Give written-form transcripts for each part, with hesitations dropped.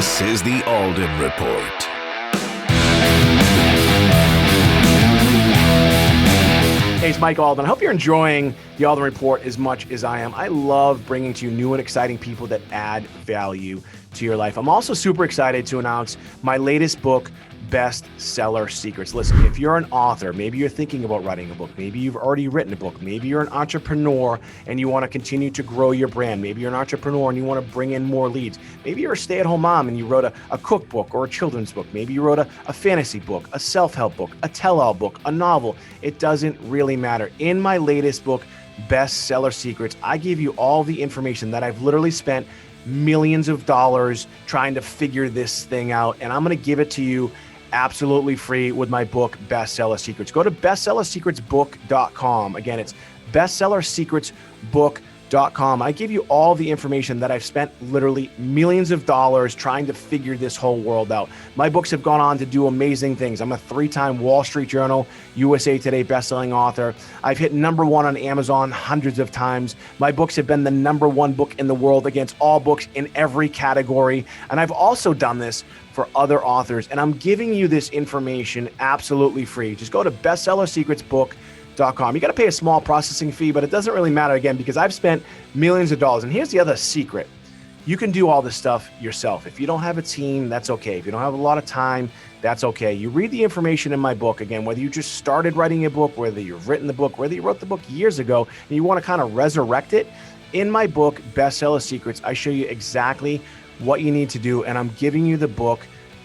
This is the Alden Report. Hey, it's Mike Alden. I hope you're enjoying the Alden Report as much as I am. I love bringing to you new and exciting people that add value to your life. I'm also super excited to announce my latest book, Bestseller Secrets. Listen, if you're an author, maybe you're thinking about writing a book, maybe you've already written a book, maybe you're an entrepreneur and you want to continue to grow your brand, maybe you're an entrepreneur and you want to bring in more leads, maybe you're a stay-at-home mom and you wrote a cookbook or a children's book, maybe you wrote a fantasy book, a self-help book, a tell-all book, a novel. It doesn't really matter. In my latest book, Bestseller Secrets, I give you all the information that I've literally spent millions of dollars trying to figure this thing out, and I'm going to give it to you absolutely free with my book, Bestseller Secrets. Go to bestsellersecretsbook.com. Again, it's bestsellersecretsbook.com. I give you all the information that I've spent literally millions of dollars trying to figure this whole world out. My books have gone on to do amazing things. I'm a 3-time Wall Street Journal, USA Today bestselling author. I've hit #1 on Amazon hundreds of times. My books have been the #1 book in the world against all books in every category. And I've also done this for other authors. And I'm giving you this information absolutely free. Just go to bestsellersecretsbook.com. You got to pay a small processing fee, but it doesn't really matter, again, because I've spent millions of dollars. And here's the other secret. You can do all this stuff yourself. If you don't have a team, that's okay. If you don't have a lot of time, that's okay. You read the information in my book, again, whether you just started writing a book, whether you've written the book, whether you wrote the book years ago, and you want to kind of resurrect it. In my book, Bestseller Secrets, I show you exactly what you need to do, and I'm giving you the book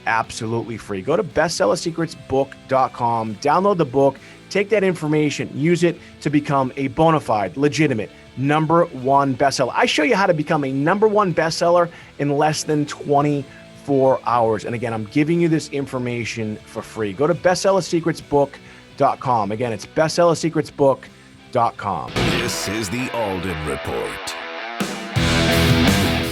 absolutely free. Go to bestsellersecretsbook.com, download the book, take that information, use it to become a bona fide, legitimate #1 bestseller. I show you how to become a #1 bestseller in less than 24 hours. And again, I'm giving you this information for free. Go to bestsellersecretsbook.com. Again, it's bestsellersecretsbook.com. This is the Alden Report.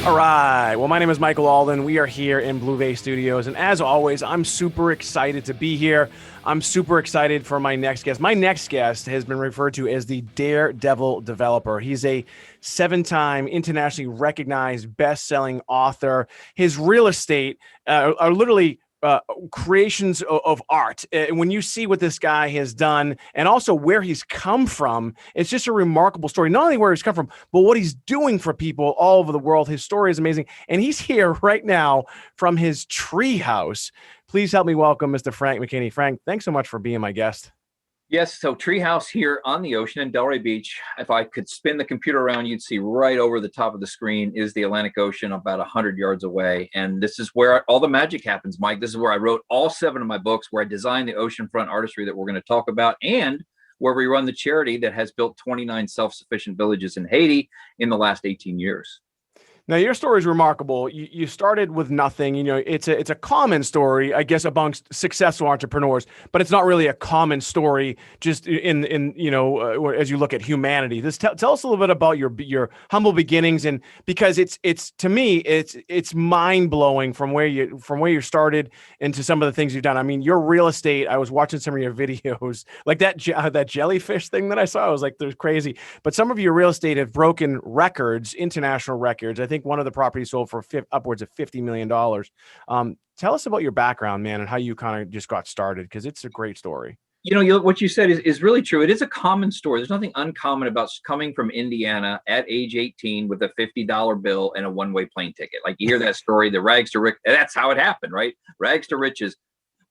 All right. Well, my name is Michael Alden. We are here in Blue Bay Studios. And as always, I'm super excited to be here. I'm super excited for my next guest. My next guest has been referred to as the Daredevil Developer. He's a 7-time internationally recognized best-selling author. His real estate are literally creations of art. When you see what this guy has done and also where he's come from, it's just a remarkable story. Not only where he's come from, but what he's doing for people all over the world. His story is amazing. And he's here right now from his tree house. Please help me welcome Mr. Frank McKinney. Frank, thanks so much for being my guest. Yes, so treehouse here on the ocean in Delray Beach. If I could spin the computer around, you'd see right over the top of the screen is the Atlantic Ocean, about 100 yards away. And this is where all the magic happens, Mike. This is where I wrote all 7 of my books, where I designed the oceanfront artistry that we're going to talk about, and where we run the charity that has built 29 self-sufficient villages in Haiti in the last 18 years. Now, your story is remarkable. You started with nothing. You know, it's a common story, I guess, amongst successful entrepreneurs, but it's not really a common story just in as you look at humanity. Tell us a little bit about your humble beginnings, and because it's to me it's mind blowing from where you started into some of the things you've done. I mean, your real estate. I was watching some of your videos, like that jellyfish thing that I saw. I was like, "They're crazy." But some of your real estate have broken records, international records. I think one of the properties sold for upwards of $50 million. Tell us about your background, man, and how you kind of just got started, because it's a great story. What you said is really true. It is a common story. There's nothing uncommon about coming from Indiana at age 18 with a $50 bill and a one-way plane ticket. Like, you hear that story, the rags to riches. That's how it happened, right? Rags to riches.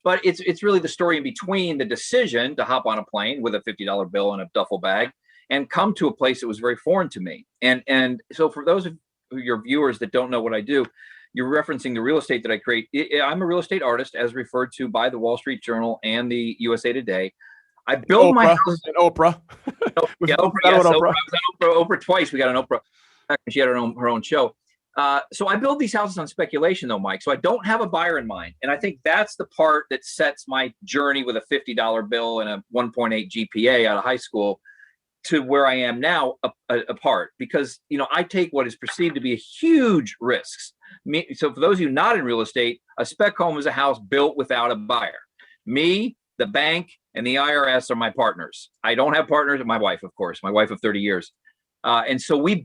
But it's really the story in between the decision to hop on a plane with a $50 bill and a duffel bag and come to a place that was very foreign to me. And so for those of your viewers that don't know what I do, you're referencing the real estate that I create. I'm a real estate artist, as referred to by the Wall Street Journal and the USA Today. I build my houses. And Oprah. Yeah, Oprah. Yes, Oprah twice. We got an Oprah. She had her own show. So I build these houses on speculation, though, Mike. So I don't have a buyer in mind, and I think that's the part that sets my journey with a $50 bill and a 1.8 GPA out of high school to where I am now apart, because I take what is perceived to be a huge risks. So for those of you not in real estate, a spec home is a house built without a buyer. Me, the bank, and the IRS are my partners. I don't have partners. My wife, of course, my wife of 30 years. And so we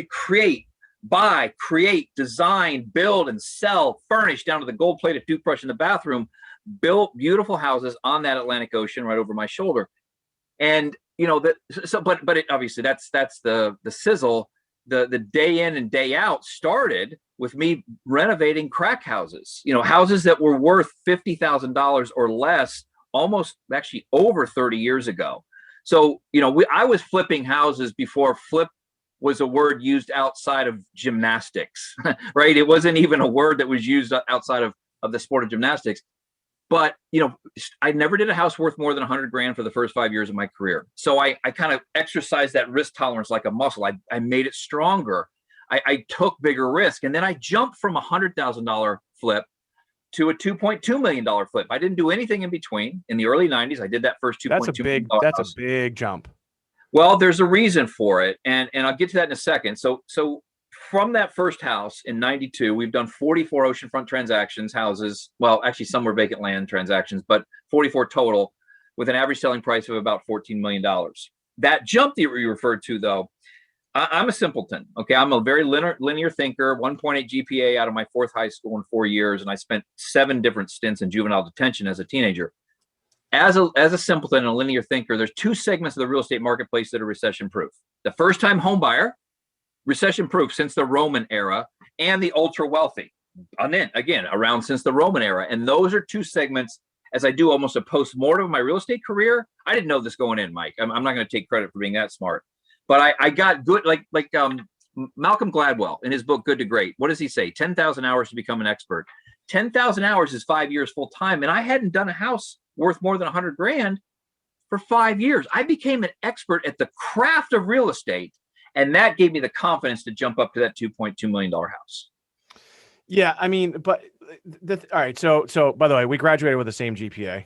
create buy, create, design, build, and sell, furnish down to the gold-plated toothbrush in the bathroom, built beautiful houses on that Atlantic Ocean right over my shoulder. And but it, obviously that's the sizzle. The day in and day out started with me renovating crack houses, houses that were worth $50,000 or less, almost actually over 30 years ago. So, I was flipping houses before flip was a word used outside of gymnastics, right? It wasn't even a word that was used outside of the sport of gymnastics. But, I never did a house worth more than 100 grand for the first 5 years of my career. So I kind of exercised that risk tolerance like a muscle. I made it stronger. I took bigger risk. And then I jumped from a $100,000 flip to a $2.2 million flip. I didn't do anything in between. In the early 90s, I did that first $2.2 million house. That's a big jump. Well, there's a reason for it. And I'll get to that in a second. So from that first house in 92, we've done 44 oceanfront transactions, houses. Well, actually, some were vacant land transactions, but 44 total with an average selling price of about $14 million. That jump that you referred to, though, I'm a simpleton. Okay. I'm a very linear thinker, 1.8 GPA out of my fourth high school in 4 years. And I spent 7 different stints in juvenile detention as a teenager. As a simpleton and a linear thinker, there's 2 segments of the real estate marketplace that are recession proof. The first time home buyer, recession proof since the Roman era, and the ultra wealthy. And then again, around since the Roman era. And those are 2 segments. As I do almost a post-mortem of my real estate career, I didn't know this going in, Mike. I'm not going to take credit for being that smart. But I got good, like Malcolm Gladwell in his book, Good to Great. What does he say? 10,000 hours to become an expert. 10,000 hours is 5 years full time. And I hadn't done a house worth more than 100 grand for 5 years. I became an expert at the craft of real estate. And that gave me the confidence to jump up to that $2.2 million house. Yeah, I mean, but all right. So by the way, we graduated with the same GPA.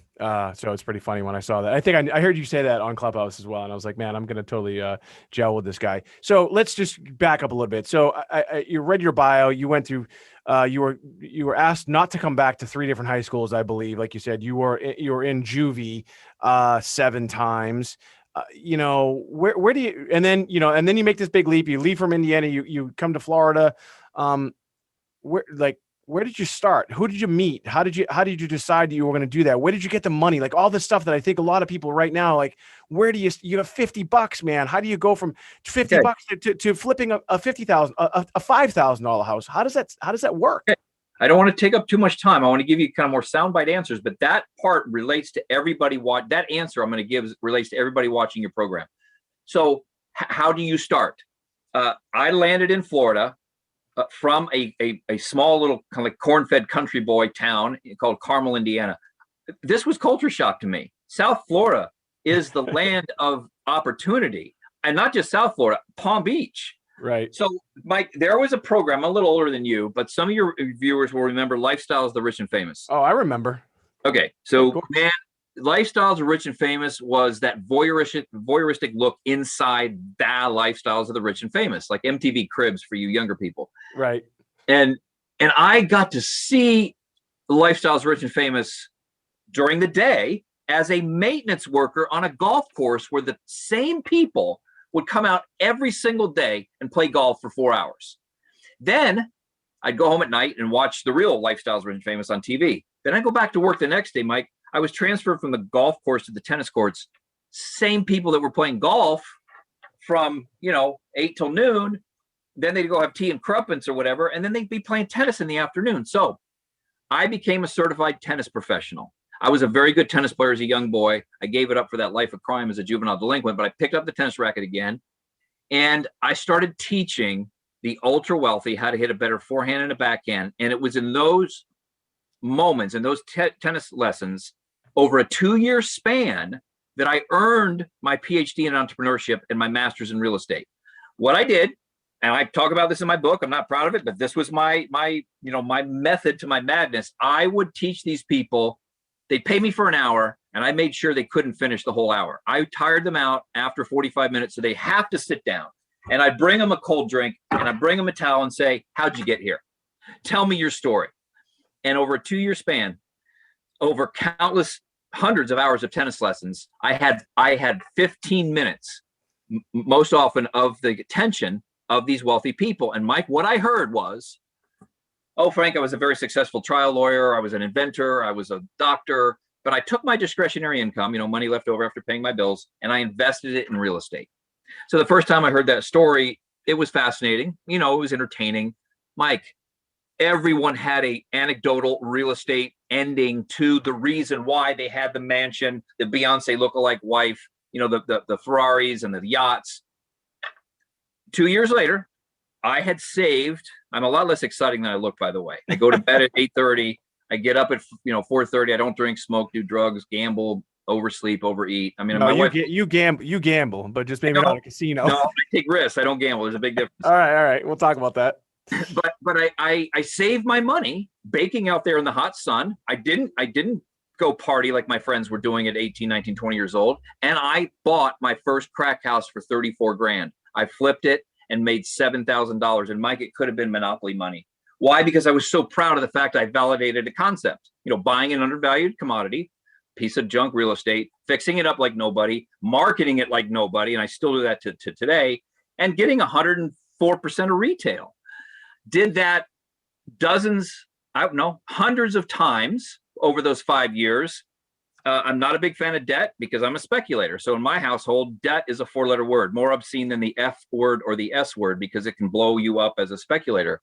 So it's pretty funny when I saw that. I think I heard you say that on Clubhouse as well, and I was like, man, I'm gonna totally gel with this guy. So let's just back up a little bit. So you read your bio. You went through. You were asked not to come back to 3 different high schools, I believe. Like you said, you were in juvie 7 times. Where do you? And then you make this big leap. You leave from Indiana. You come to Florida. Where did you start? Who did you meet? How did you decide that you were going to do that? Where did you get the money? Like all this stuff that I think a lot of people right now, like, where do you have $50, man? How do you go from $50 to flipping a $50,000, a $5,000 house? How does that work? Okay. I don't want to take up too much time. I want to give you kind of more soundbite answers, but that part relates to everybody. That answer I'm going to give relates to everybody watching your program. So how do you start? I landed in Florida. From a small little kind of like corn-fed country boy town called Carmel, Indiana. This was culture shock to me. South Florida is the land of opportunity, and not just South Florida, Palm Beach. Right. So, Mike, there was a program, I'm a little older than you, but some of your viewers will remember Lifestyles of the Rich and Famous. Oh, I remember. Okay. So, man, Lifestyles of Rich and Famous was that voyeuristic look inside the lifestyles of the rich and famous, like MTV Cribs for you younger people. Right. And I got to see the Lifestyles of Rich and Famous during the day as a maintenance worker on a golf course where the same people would come out every single day and play golf for 4 hours. Then I'd go home at night and watch the real Lifestyles of Rich and Famous on TV. Then I'd go back to work the next day, Mike. I was transferred from the golf course to the tennis courts. Same people that were playing golf from, 8 till noon. Then they'd go have tea and crumpets or whatever. And then they'd be playing tennis in the afternoon. So I became a certified tennis professional. I was a very good tennis player as a young boy. I gave it up for that life of crime as a juvenile delinquent, but I picked up the tennis racket again. And I started teaching the ultra wealthy how to hit a better forehand and a backhand. And it was in those moments, in those tennis lessons, over a 2-year span, that I earned my PhD in entrepreneurship and my master's in real estate. What I did, and I talk about this in my book, I'm not proud of it, but this was my method to my madness. I would teach these people, they'd pay me for an hour, and I made sure they couldn't finish the whole hour. I tired them out after 45 minutes, so they have to sit down. And I'd bring them a cold drink, and I'd bring them a towel and say, how'd you get here? Tell me your story. And over a 2-year span, over countless hundreds of hours of tennis lessons, I had 15 minutes, most often, of the attention of these wealthy people. And Mike, what I heard was, oh, Frank, I was a very successful trial lawyer. I was an inventor. I was a doctor. But I took my discretionary income, money left over after paying my bills, and I invested it in real estate. So the first time I heard that story, it was fascinating. It was entertaining. Mike, everyone had a anecdotal real estate ending to the reason why they had the mansion, the Beyonce lookalike wife, the Ferraris and the yachts. 2 years later, I had saved. I'm a lot less exciting than I look, by the way. I go to bed at 8:30. I get up at 4:30. I don't drink, smoke, do drugs, gamble, oversleep, overeat. I mean, no, my wife. You gamble, but just maybe not a casino. No, I take risks. I don't gamble. There's a big difference. All right. We'll talk about that. But I saved my money baking out there in the hot sun. I didn't go party like my friends were doing at 18, 19, 20 years old. And I bought my first crack house for 34 grand. I flipped it and made $7,000. And Mike, it could have been monopoly money. Why? Because I was so proud of the fact I validated a concept, buying an undervalued commodity, piece of junk real estate, fixing it up like nobody, marketing it like nobody. And I still do that to today, and getting 104% of retail. Did that hundreds of times over those 5 years. I'm not a big fan of debt because I'm a speculator. So in my household, debt is a 4-letter word, more obscene than the F word or the S word, because it can blow you up as a speculator.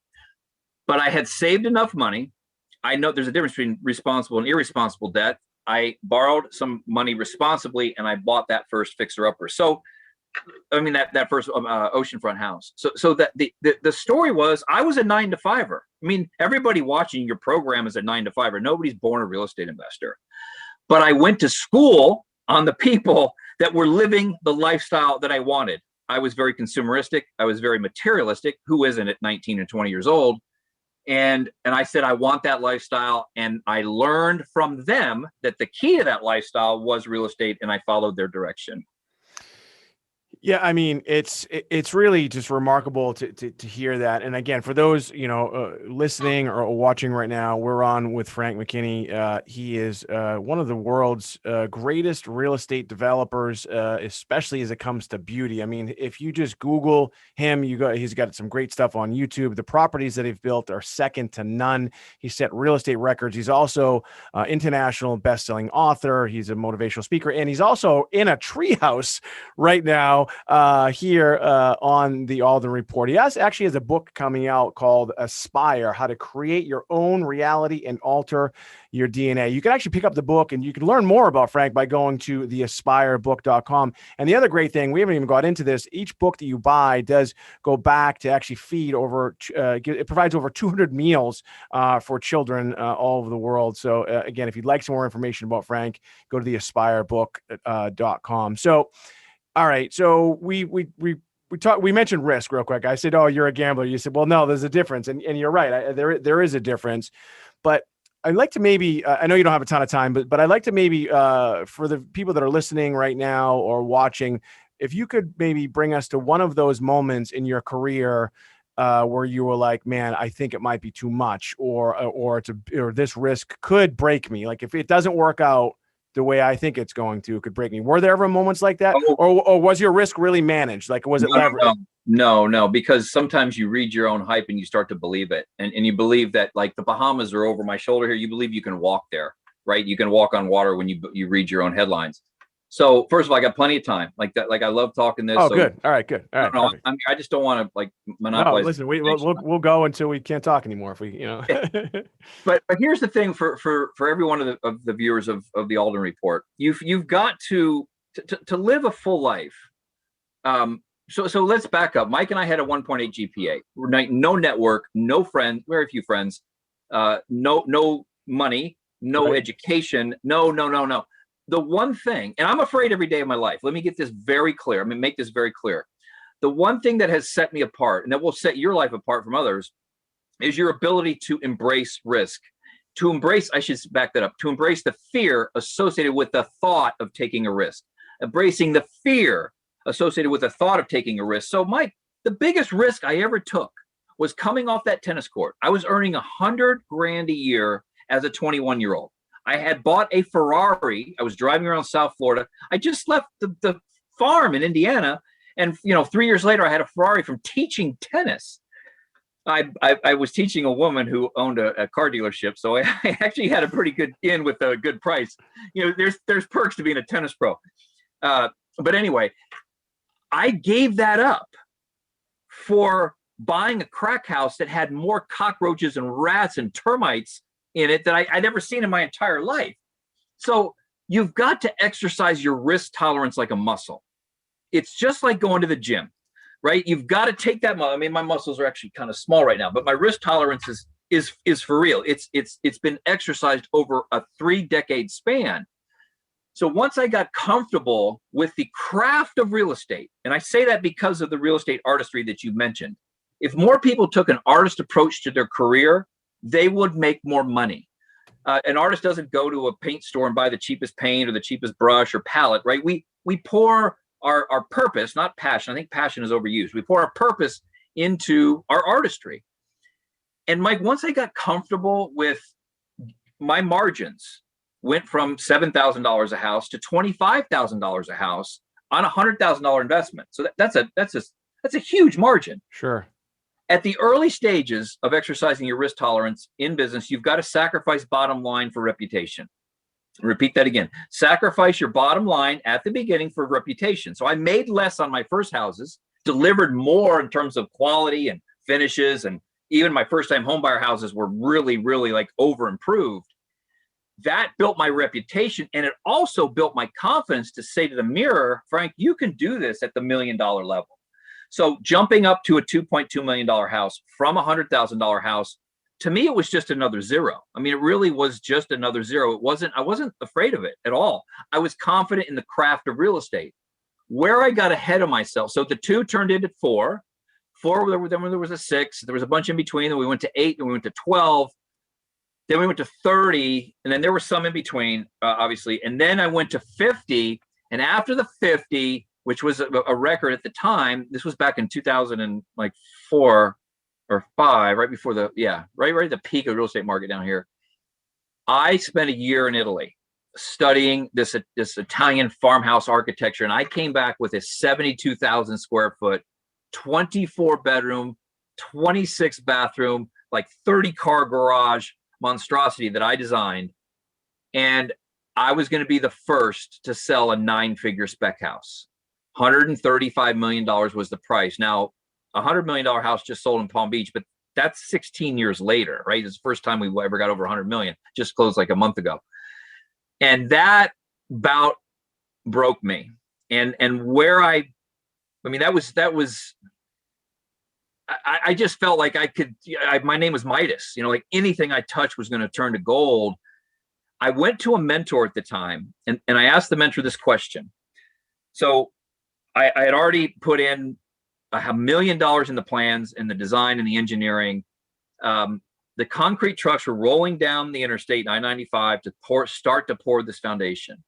But I had saved enough money. I know there's a difference between responsible and irresponsible debt. I borrowed some money responsibly, and I bought that first fixer-upper. So, I mean, that first oceanfront house. So that the story was, I was a 9-to-5er. I mean, everybody watching your program is a 9-to-5er. Nobody's born a real estate investor. But I went to school on the people that were living the lifestyle that I wanted. I was very consumeristic. I was very materialistic. Who isn't at 19 and 20 years old? And I said, I want that lifestyle. And I learned from them that the key to that lifestyle was real estate, and I followed their direction. Yeah, I mean, it's really just remarkable to hear that. And again, for those listening or watching right now, we're on with Frank McKinney. He is one of the world's greatest real estate developers, especially as it comes to beauty. I mean, if you just Google him, he's got some great stuff on YouTube. The properties that he's built are second to none. He set real estate records. He's also international best-selling author. He's a motivational speaker, and he's also in a treehouse right now. Here on the Alden Report. He actually has a book coming out called Aspire, How to Create Your Own Reality and Alter Your DNA. You can actually pick up the book, and you can learn more about Frank by going to theaspirebook.com. And the other great thing, we haven't even got into this, each book that you buy does go back to actually feed it provides over 200 meals for children all over the world. So again, if you'd like some more information about Frank, go to theaspirebook.com. So all right. So we mentioned risk real quick. I said, oh, you're a gambler. You said, well, no, there's a difference. And you're right. There is a difference, but I'd like to maybe, I know you don't have a ton of time, but I'd like to maybe, for the people that are listening right now or watching, if you could maybe bring us to one of those moments in your career where you were like, man, I think it might be too much, or this risk could break me. Like if it doesn't work out the way I think it's going to, it could break me. Were there ever moments like that? Or was your risk really managed? Like, was it leveraged? No, because sometimes you read your own hype and you start to believe it. And you believe that, like, the Bahamas are over my shoulder here. You believe you can walk there, right? You can walk on water when you read your own headlines. So first of all, I got plenty of time. Like that. Like I love talking this. Oh, so, good. All right, good. All right. No, I just don't want to like monopolize. No, listen, we'll go until we can't talk anymore. If we, But here's the thing for every one of the viewers of the Alden Report, you've got to live a full life. So let's back up. Mike and I had a 1.8 GPA. No network, no friends, very few friends, no money, no education, no. The one thing, and I'm afraid every day of my life, let me get this very clear. Make this very clear. The one thing that has set me apart, and that will set your life apart from others, is your ability to embrace risk. I should back that up, to embrace the fear associated with the thought of taking a risk. Embracing the fear associated with the thought of taking a risk. So Mike, the biggest risk I ever took was coming off that tennis court. I was earning $100,000 a year as a 21-year-old. I had bought a Ferrari. I was driving around South Florida. I just left the farm in Indiana, And 3 years later, I had a Ferrari from teaching tennis. I was teaching a woman who owned a car dealership, so I actually had a pretty good in with a good price. There's perks to being a tennis pro. But anyway, I gave that up for buying a crack house that had more cockroaches and rats and termites in it that I'd ever seen in my entire life. So you've got to exercise your risk tolerance like a muscle. It's just like going to the gym, right? You've got to take that. I mean, my muscles are actually kind of small right now, but my risk tolerance is for real. It's been exercised over a 3-decade span. So once I got comfortable with the craft of real estate, and I say that because of the real estate artistry that you mentioned, if more people took an artist approach to their career, they would make more money. An artist doesn't go to a paint store and buy the cheapest paint or the cheapest brush or palette, right? We pour our purpose, not passion. I think passion is overused. We pour our purpose into our artistry. And Mike, once I got comfortable with my margins, went from $7,000 a house to $25,000 a house on a $100,000 investment. So that's a huge margin. Sure. At the early stages of exercising your risk tolerance in business, you've got to sacrifice bottom line for reputation. Repeat that again. Sacrifice your bottom line at the beginning for reputation. So I made less on my first houses, delivered more in terms of quality and finishes, and even my first time homebuyer houses were really, really like over improved. That built my reputation, and it also built my confidence to say to the mirror, Frank, you can do this at the $1 million level. So jumping up to a $2.2 million house from a $100,000 house, to me, it was just another zero. I mean, it really was just another zero. I wasn't afraid of it at all. I was confident in the craft of real estate. Where I got ahead of myself, so the 2 turned into 4. 4, then there was a 6. There was a bunch in between. Then we went to 8, and we went to 12. Then we went to 30, and then there were some in between, obviously. And then I went to 50, and after the 50, which was a record at the time, this was back in 2004 or 5, right before right at the peak of the real estate market down here. I spent a year in Italy studying this Italian farmhouse architecture, and I came back with a 72,000 square foot, 24 bedroom, 26 bathroom, like 30 car garage monstrosity that I designed. And I was going to be the first to sell a 9-figure spec house. $135 million was the price. Now, a $100 million house just sold in Palm Beach, but that's 16 years later, right? It's the first time we ever got over 100 million, just closed like a month ago. And that bout broke me. And where I mean, that was, I just felt like my name was Midas, like anything I touched was going to turn to gold. I went to a mentor at the time, and I asked the mentor this question. So I had already put in $1 million in the plans and the design and the engineering. The concrete trucks were rolling down the interstate, I-95, to start to pour this foundation.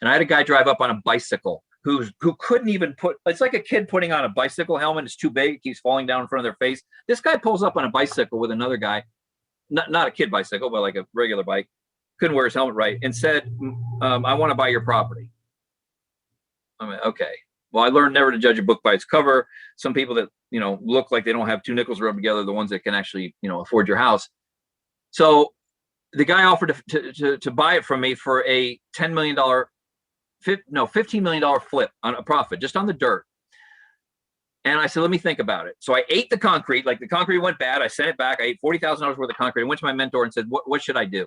And I had a guy drive up on a bicycle who couldn't even it's like a kid putting on a bicycle helmet. It's too big. It keeps falling down in front of their face. This guy pulls up on a bicycle with another guy, not a kid bicycle, but like a regular bike, couldn't wear his helmet right, and said, I want to buy your property. I mean, okay. Well, I learned never to judge a book by its cover. Some people that, look like they don't have 2 nickels rubbed together, the ones that can actually, afford your house. So the guy offered to buy it from me for a $15 million flip on a profit, just on the dirt. And I said, let me think about it. So I ate the concrete, like the concrete went bad. I sent it back. I ate $40,000 worth of concrete. I went to my mentor and said, what should I do?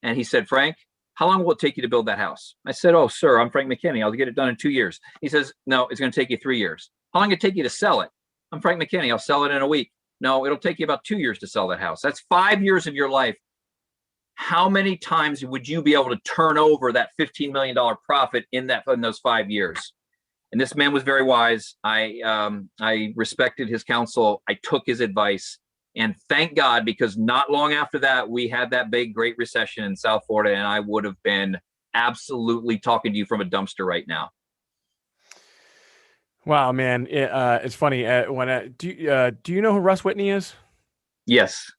And he said, Frank, how long will it take you to build that house? I said, oh, sir, I'm Frank McKinney. I'll get it done in 2 years. He says, no, it's going to take you 3 years. How long will it take you to sell it? I'm Frank McKinney. I'll sell it in a week. No, it'll take you about 2 years to sell that house. That's 5 years of your life. How many times would you be able to turn over that $15 million profit in those 5 years? And this man was very wise. I respected his counsel. I took his advice. And thank God, because not long after that, we had that big, great recession in South Florida, and I would have been absolutely talking to you from a dumpster right now. Wow, man. It's funny. Do you know who Russ Whitney is? Yes.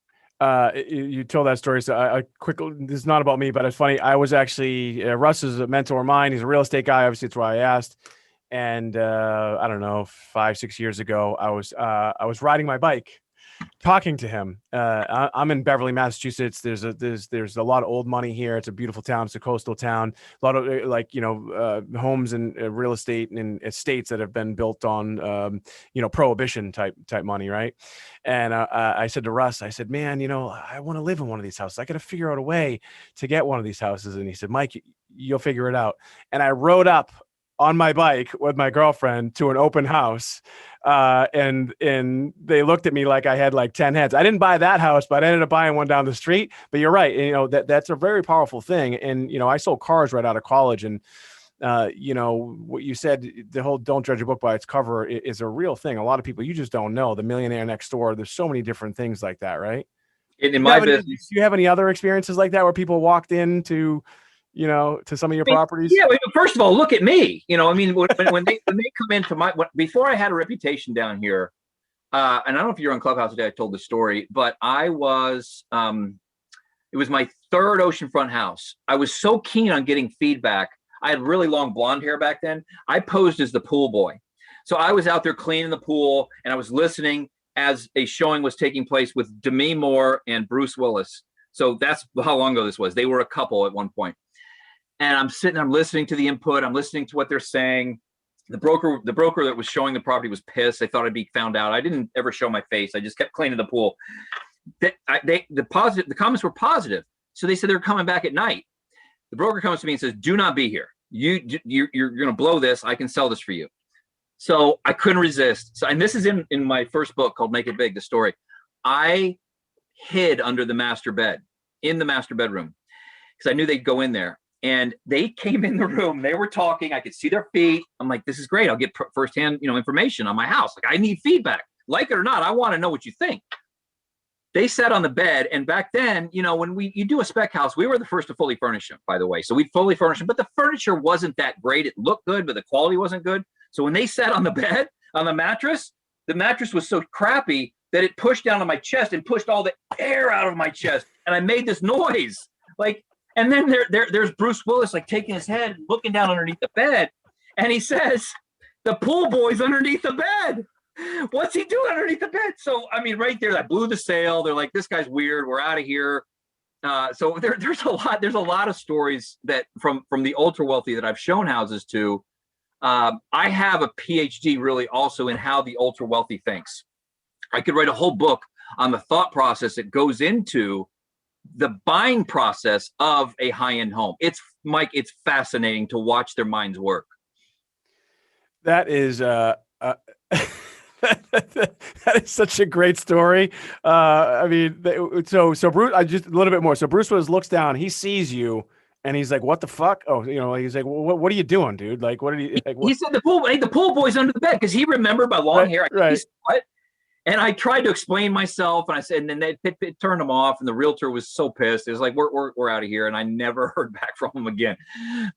You told that story. So I quickly, this is not about me, but it's funny. I was actually, Russ is a mentor of mine. He's a real estate guy. Obviously, it's why I asked. And I don't know, 5-6 years ago, I was riding my bike, talking to him. I'm in Beverly, Massachusetts. There's a lot of old money here. It's a beautiful town. It's a coastal town. A lot of homes and real estate and estates that have been built on prohibition type money, right? And I said to Russ, I said, man, I want to live in one of these houses. I got to figure out a way to get one of these houses. And he said, Mike, you'll figure it out. And I rode up on my bike with my girlfriend to an open house. And they looked at me like I had like 10 heads. I didn't buy that house, but I ended up buying one down the street. But you're right. That's a very powerful thing. And, I sold cars right out of college. And, what you said, the whole don't judge a book by its cover is a real thing. A lot of people, you just don't know. The Millionaire Next Door. There's so many different things like that, right? In my business. Do you have any other experiences like that where people walked into to some of your properties? Yeah. First of all, look at me. When they come into before I had a reputation down here, and I don't know if you're on Clubhouse today, I told the story, but I was, it was my third oceanfront house. I was so keen on getting feedback. I had really long blonde hair back then. I posed as the pool boy. So I was out there cleaning the pool and I was listening as a showing was taking place with Demi Moore and Bruce Willis. So that's how long ago this was. They were a couple at one point. And I'm sitting, I'm listening to the input. I'm listening to what they're saying. The broker that was showing the property was pissed. They thought I'd be found out. I didn't ever show my face. I just kept cleaning the pool. The comments were positive. So they said they're coming back at night. The broker comes to me and says, do not be here. You're going to blow this. I can sell this for you. So I couldn't resist. So, and this is in my first book called Make It Big, the story. I hid under the master bed, in the master bedroom, because I knew they'd go in there. And they came in the room. They were talking. I could see their feet. I'm like, this is great. I'll get firsthand, information on my house. Like, I need feedback. Like it or not, I want to know what you think. They sat on the bed. And back then, when you do a spec house, we were the first to fully furnish them, by the way. So we'd fully furnish them, but the furniture wasn't that great. It looked good, but the quality wasn't good. So when they sat on the bed, on the mattress was so crappy that it pushed down on my chest and pushed all the air out of my chest. And I made this noise. And then there's Bruce Willis, like taking his head, looking down underneath the bed. And he says, the pool boy's underneath the bed. What's he doing underneath the bed? So, right there, that blew the sale. They're like, this guy's weird. We're out of here. So there's a lot of stories that from the ultra wealthy that I've shown houses to. I have a PhD really also in how the ultra wealthy thinks. I could write a whole book on the thought process that goes into the buying process of a high-end home. It's fascinating to watch their minds work. That is that is such a great story. So Bruce, just a little bit more. So Bruce Willis looks down, he sees you, and he's like, "What the fuck?" Oh, he's like, "What are you doing, dude? Like, what are you?" Like, he said the pool boy's under the bed because he remembered my long hair. Right. What? And I tried to explain myself, and I said, and then it turned him off, and the realtor was so pissed. It was like, we're out of here, and I never heard back from him again.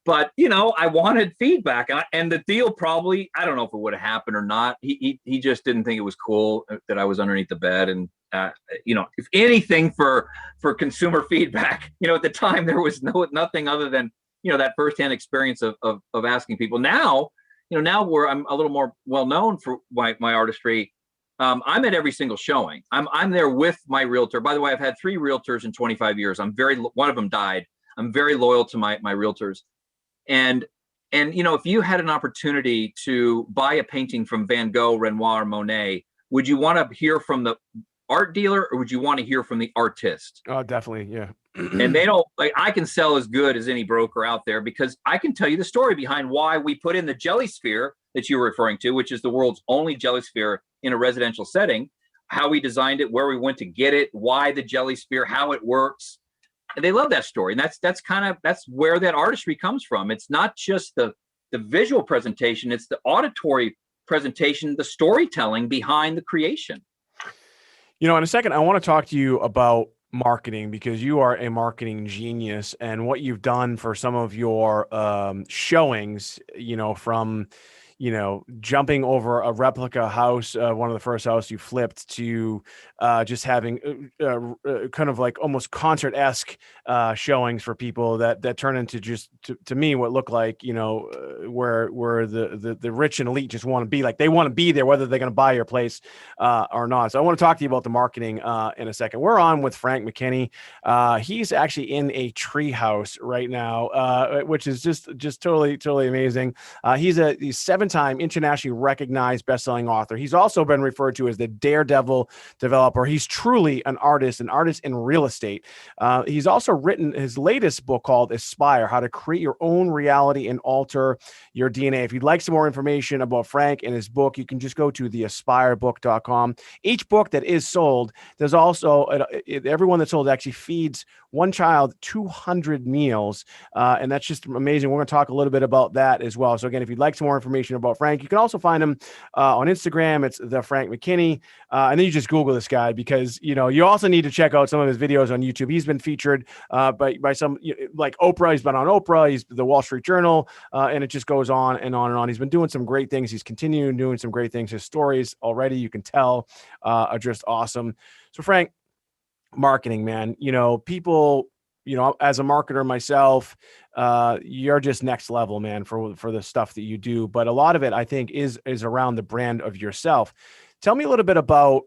But I wanted feedback, and the deal probably, I don't know if it would have happened or not. He just didn't think it was cool that I was underneath the bed, and if anything for consumer feedback, at the time there was nothing other than that firsthand experience of asking people. Now, now where I'm a little more well known for my artistry. I'm at every single showing. I'm there with my realtor. By the way, I've had 3 realtors in 25 years. One of them died. I'm very loyal to my realtors. And if you had an opportunity to buy a painting from Van Gogh, Renoir, or Monet, would you want to hear from the art dealer or would you want to hear from the artist? Oh, definitely. Yeah. And they don't I can sell as good as any broker out there because I can tell you the story behind why we put in the jelly sphere that you were referring to, which is the world's only jelly sphere in a residential setting, how we designed it, where we went to get it, why the jelly sphere, how it works. And they love that story. And that's where that artistry comes from. It's not just the visual presentation, it's the auditory presentation, the storytelling behind the creation. In a second, I want to talk to you about marketing because you are a marketing genius and what you've done for some of your showings, from jumping over a replica house, one of the first houses you flipped, to just having kind of like almost concert-esque showings for people that turn into just to me what look like, where the rich and elite just want to be, like they want to be there whether they're going to buy your place or not. So I want to talk to you about the marketing in a second. We're on with Frank McKinney. He's actually in a tree house right now, which is just totally amazing. He's a 7-time internationally recognized best-selling author. He's also been referred to as the daredevil developer. He's truly an artist in real estate. He's also written his latest book called Aspire: How to Create Your Own Reality and Alter Your DNA. If you'd like some more information about Frank and his book, you can just go to theaspirebook.com. Each book that is sold, there's also everyone that's sold actually feeds one child 200 meals, and that's just amazing. We're going to talk a little bit about that as well. So again, if you'd like some more information about Frank, you can also find him on Instagram. It's the Frank McKinney, and then you just Google this guy, because you also need to check out some of his videos on YouTube. He's been featured by some, like Oprah. He's been on Oprah. He's the Wall Street Journal, and it just goes on and on and on. He's been doing some great things. He's continuing doing some great things. His stories already, you can tell, are just awesome. So Frank, marketing, man, people, as a marketer myself, you're just next level, man, for the stuff that you do. But a lot of it, I think, is around the brand of yourself. Tell me a little bit about,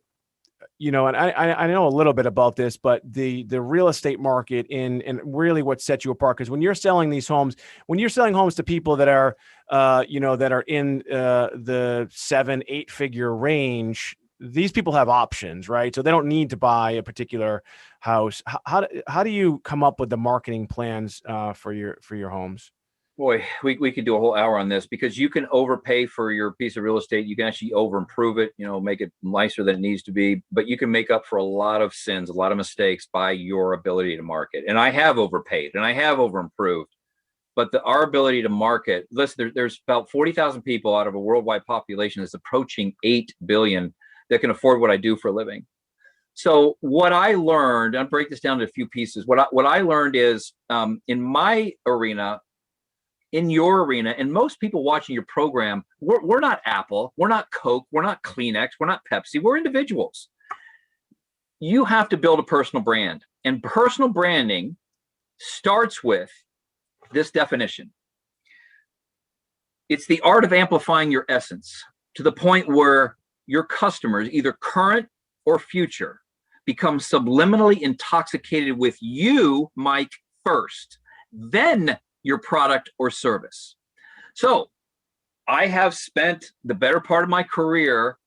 and I know a little bit about this, but the real estate market and really what sets you apart. Because when you're selling these homes, when you're selling homes to people that are, that are in the 7-8 figure range, these people have options, right? So they don't need to buy a particular house. How do you come up with the marketing plans for your homes? Boy, we could do a whole hour on this, because you can overpay for your piece of real estate. You can actually over improve it, make it nicer than it needs to be, but you can make up for a lot of sins, a lot of mistakes by your ability to market. And I have overpaid and I have over improved, but our ability to market, listen, there's about 40,000 people out of a worldwide population that's approaching 8 billion that can afford what I do for a living. So what I learned, I'll break this down to a few pieces. What I learned is, in my arena, in your arena, and most people watching your program, we're not Apple, we're not Coke, we're not Kleenex, we're not Pepsi, we're individuals. You have to build a personal brand, and personal branding starts with this definition. It's the art of amplifying your essence to the point where your customers, either current or future, become subliminally intoxicated with you, Mike, first, then your product or service. So I have spent the better part of my career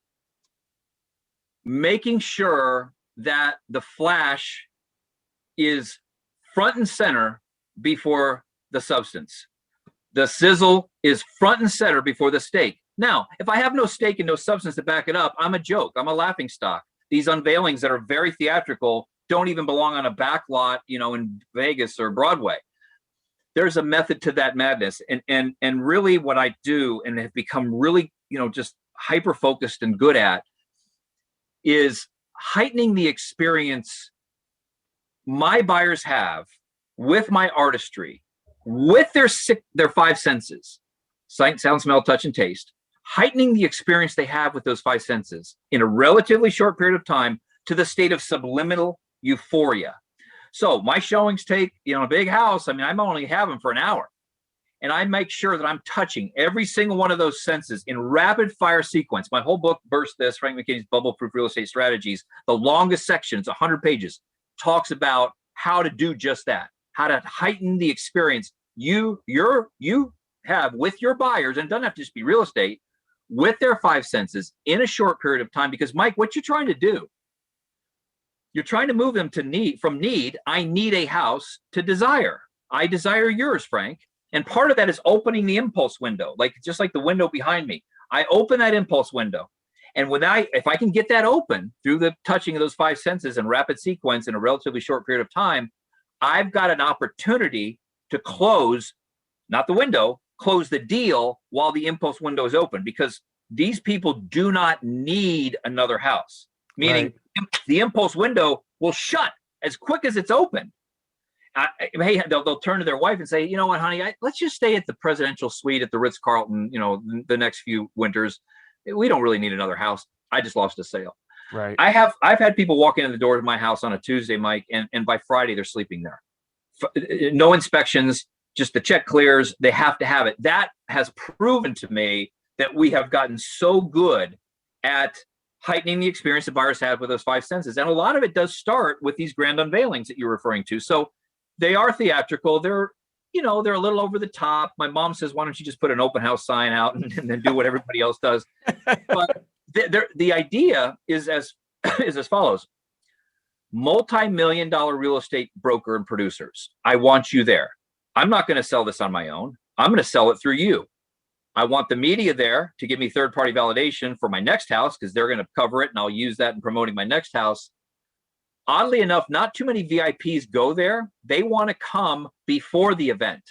making sure that the flash is front and center before the substance. The sizzle is front and center before the steak. Now, if I have no steak and no substance to back it up, I'm a joke. I'm a laughing stock. These unveilings that are very theatrical don't even belong on a back lot, in Vegas or Broadway. There's a method to that madness. And really what I do, and have become really, just hyper-focused and good at, is heightening the experience my buyers have with my artistry, with their 5 senses, sight, sound, smell, touch, and taste, heightening the experience they have with those 5 senses in a relatively short period of time to the state of subliminal euphoria. So my showings take, a big house. I mean, I'm only have them for an hour, and I make sure that I'm touching every single one of those senses in rapid fire sequence. My whole book, Burst This, Frank McKinney's Bubble Proof Real Estate Strategies, the longest section, it's 100 pages, talks about how to do just that, how to heighten the experience you have with your buyers, and it doesn't have to just be real estate, with their 5 senses in a short period of time. Because Mike, what you're trying to do, you're trying to move them to from need, I need a house, to desire. I desire yours, Frank. And part of that is opening the impulse window, just like the window behind me. I open that impulse window. And if I can get that open through the touching of those 5 senses in rapid sequence in a relatively short period of time, I've got an opportunity to close, not the window, close the deal while the impulse window is open, because these people do not need another house. Meaning, right, the impulse window will shut as quick as it's open. Hey, they'll turn to their wife and say, you know what, honey, let's just stay at the presidential suite at the Ritz-Carlton, the next few winters. We don't really need another house. I just lost a sale. Right. I've had people walk in the door of my house on a Tuesday, Mike, and by Friday they're sleeping there. No inspections, just the check clears. They have to have it. That has proven to me that we have gotten so good at heightening the experience that buyers have with those five senses. And a lot of it does start with these grand unveilings that you're referring to. So they are theatrical. They're a little over the top. My mom says, why don't you just put an open house sign out and then do what everybody else does? But the idea is as follows. Multi-million-dollar real estate broker and producers. I want you there. I'm not going to sell this on my own. I'm going to sell it through you. I want the media there to give me third-party validation for my next house because they're going to cover it and I'll use that in promoting my next house. Oddly enough, not too many VIPs go there. They want to come before the event.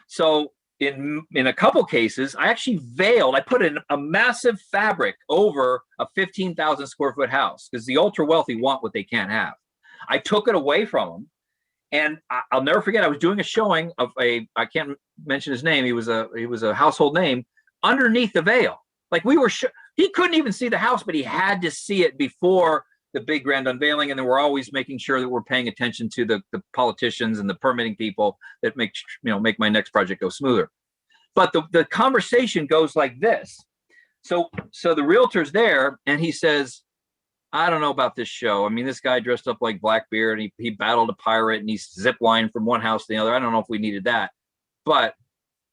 So in a couple cases, I actually veiled. I put in a massive fabric over a 15,000 square foot house because the ultra wealthy want what they can't have. I took it away from them, and I'll never forget. I was doing a showing of I can't mention his name. He was a household name underneath the veil. Like he couldn't even see the house, but he had to see it before the big grand unveiling. And then we're always making sure that we're paying attention to the politicians and the permitting people that make my next project go smoother. But the conversation goes like this. So the realtor's there and he says, I don't know about this show. I mean, this guy dressed up like Blackbeard and he battled a pirate and he's ziplined from one house to the other. I don't know if we needed that, but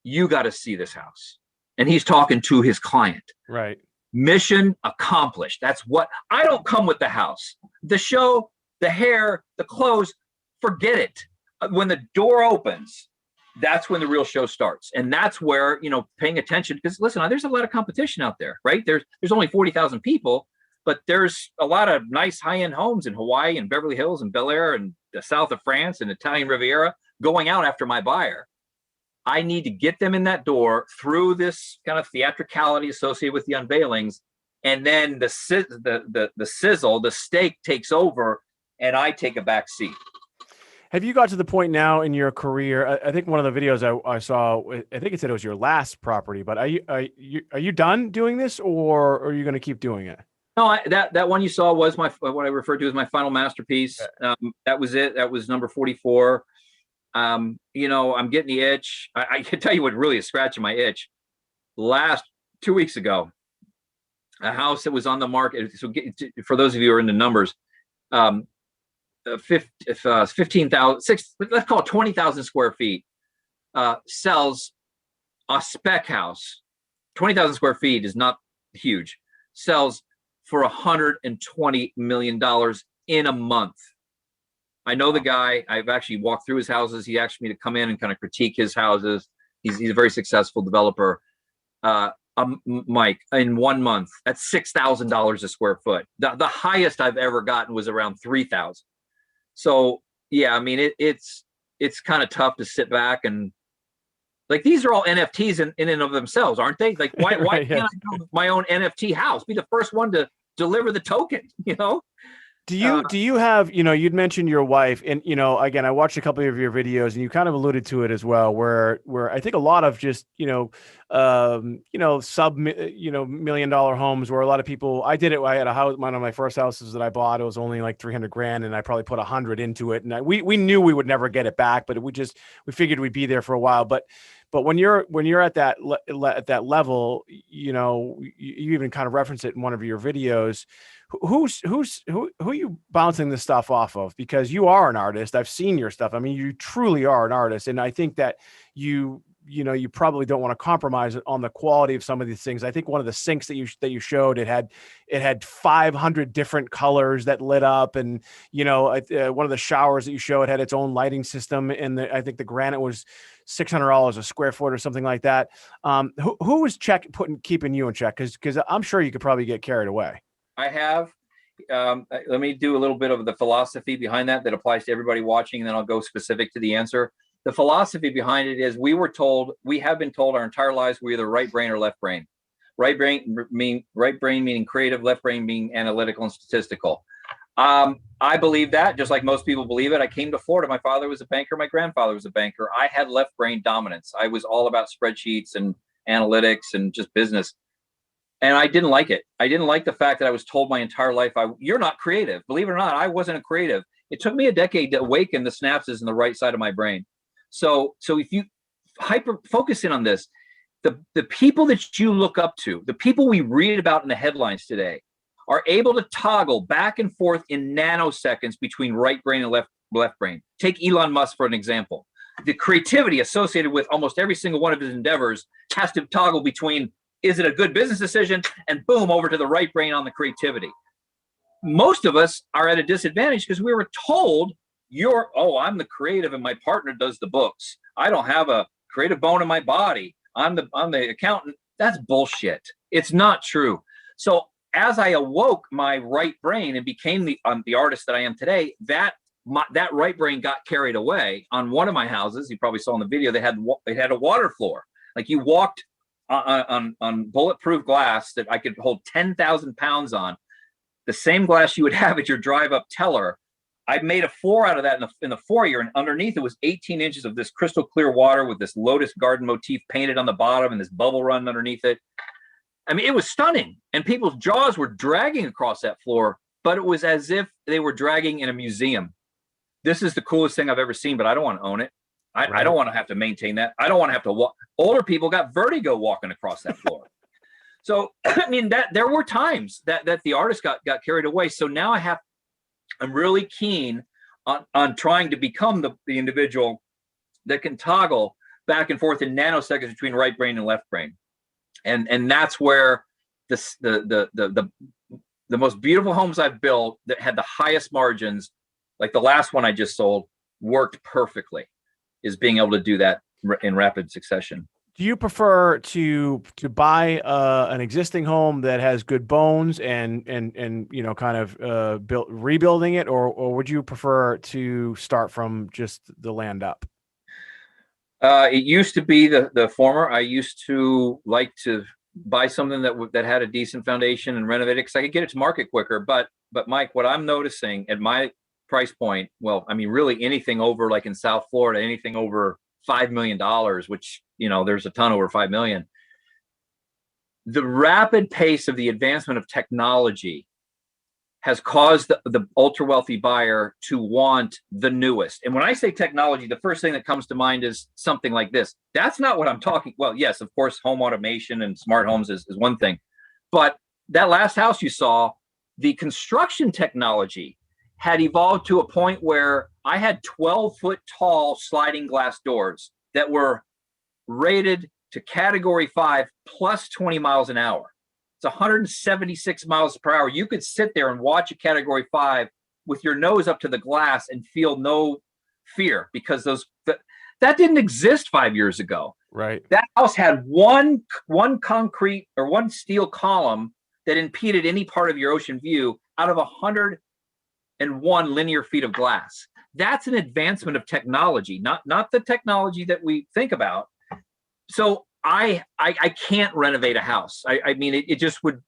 you got to see this house. And he's talking to his client. Right. Mission accomplished. That's what I don't come with the house, the show, the hair, the clothes, forget it. When the door opens, that's when the real show starts. And that's where, paying attention, because listen, there's a lot of competition out there, right? There's only 40,000 people, but there's a lot of nice high-end homes in Hawaii and Beverly Hills and Bel Air and the south of France and Italian Riviera going out after my buyer. I need to get them in that door through this kind of theatricality associated with the unveilings. And then the sizzle, the steak takes over and I take a back seat. Have you got to the point now in your career? I think one of the videos I saw, I think it said it was your last property, but are you done doing this or are you going to keep doing it? No, that one you saw was what I referred to as my final masterpiece. That was it. That was number 44. I'm getting the itch. I can tell you what really is scratching my itch. 2 weeks ago, a house that was on the market. So for those of you who are into numbers, 15,000, let's call it 20,000 square feet, sells a spec house. 20,000 square feet is not huge. Sells for $120 million in a month. I know the guy. I've actually walked through his houses. He asked me to come in and kind of critique his houses. He's a very successful developer. Mike, in 1 month, that's $6,000 a square foot. The highest I've ever gotten was around 3,000. So yeah, I mean, it's kind of tough to sit back and like these are all NFTs in and of themselves, aren't they? Like why Right, can't I build my own NFT house? Be the first one to deliver the token, Do you have, you'd mentioned your wife and, again, I watched a couple of your videos and you kind of alluded to it as well, where I think a lot of just, sub, $1 million homes where a lot of people, I did it. I had a house, one of my first houses that I bought, it was only like 300 grand and I probably put 100 into it. And we knew we would never get it back, but we figured we'd be there for a while. But when you're at that level, you even kind of reference it in one of your videos. Who are you bouncing this stuff off of? Because you are an artist. I've seen your stuff. I mean, you truly are an artist. And I think that you probably don't want to compromise on the quality of some of these things. I think one of the sinks that you showed, it had 500 different colors that lit up. And, one of the showers that you showed had its own lighting system. And I think the granite was $600 a square foot or something like that. Who was keeping you in check? Cause I'm sure you could probably get carried away. I have. Let me do a little bit of the philosophy behind that applies to everybody watching, and then I'll go specific to the answer. The philosophy behind it is we have been told our entire lives we're either right brain or left brain. Right brain meaning creative, left brain being analytical and statistical. I believe that, just like most people believe it. I came to Florida. My father was a banker. My grandfather was a banker. I had left brain dominance. I was all about spreadsheets and analytics and just business. And I didn't like it. I didn't like the fact that I was told my entire life, you're not creative. Believe it or not, I wasn't a creative. It took me a decade to awaken the synapses in the right side of my brain. So if you hyper focus in on this, the people that you look up to, the people we read about in the headlines today, are able to toggle back and forth in nanoseconds between right brain and left brain. Take Elon Musk for an example. The creativity associated with almost every single one of his endeavors has to toggle between, is it a good business decision, and boom, over to the right brain on the creativity. Most of us are at a disadvantage because we were told, I'm the creative and my partner does the books. I don't have a creative bone in my body. I'm the accountant. That's bullshit. It's not true. So as I awoke my right brain and became the artist that I am today, that right brain got carried away. On one of my houses, you probably saw in the video, they had a water floor. Like you walked on bulletproof glass that I could hold 10,000 pounds on. The same glass you would have at your drive-up teller. I made a floor out of that in the foyer, and underneath it was 18 inches of this crystal clear water with this lotus garden motif painted on the bottom and this bubble run underneath it. I mean, it was stunning, and people's jaws were dragging across that floor, but it was as if they were dragging in a museum. This is the coolest thing I've ever seen, but I don't want to own it. I don't want to have to maintain that. I don't want to have to walk. Older people got vertigo walking across that floor. So, I mean, that there were times that the artist got carried away. So now I'm really keen on trying to become the individual that can toggle back and forth in nanoseconds between right brain and left brain. And that's where the most beautiful homes I've built that had the highest margins, like the last one I just sold, worked perfectly, is being able to do that in rapid succession. Do you prefer to buy an existing home that has good bones and kind of rebuilding it, or would you prefer to start from just the land up? It used to be the former. I used to like to buy something that had a decent foundation and renovate it because I could get it to market quicker. But Mike, what I'm noticing at my price point, well, I mean, really anything over, like in South Florida, anything over $5 million, which, there's a ton over 5 million. The rapid pace of the advancement of technology has caused the ultra wealthy buyer to want the newest. And when I say technology, the first thing that comes to mind is something like this. That's not what I'm talking. Well, yes, of course, home automation and smart homes is one thing. But that last house you saw, the construction technology had evolved to a point where I had 12-foot tall sliding glass doors that were rated to category 5 plus 20 miles an hour. It's 176 miles per hour. You could sit there and watch a category 5 with your nose up to the glass and feel no fear, because that didn't exist 5 years ago. Right. That house had one concrete or one steel column that impeded any part of your ocean view out of 101 linear feet of glass. That's an advancement of technology, not the technology that we think about. So I can't renovate a house. I mean, it just would,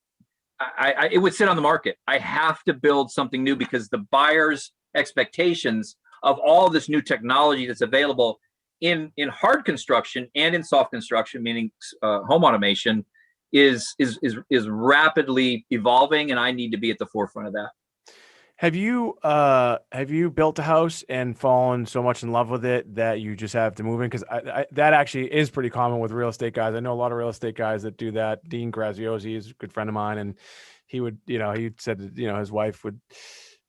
it would sit on the market. I have to build something new because the buyer's expectations of all this new technology that's available in hard construction and in soft construction, meaning home automation, is rapidly evolving, and I need to be at the forefront of that. Have you built a house and fallen so much in love with it that you just have to move in? Because that actually is pretty common with real estate guys. I know a lot of real estate guys that do that. Dean Graziosi is a good friend of mine, and he would, he said that, his wife would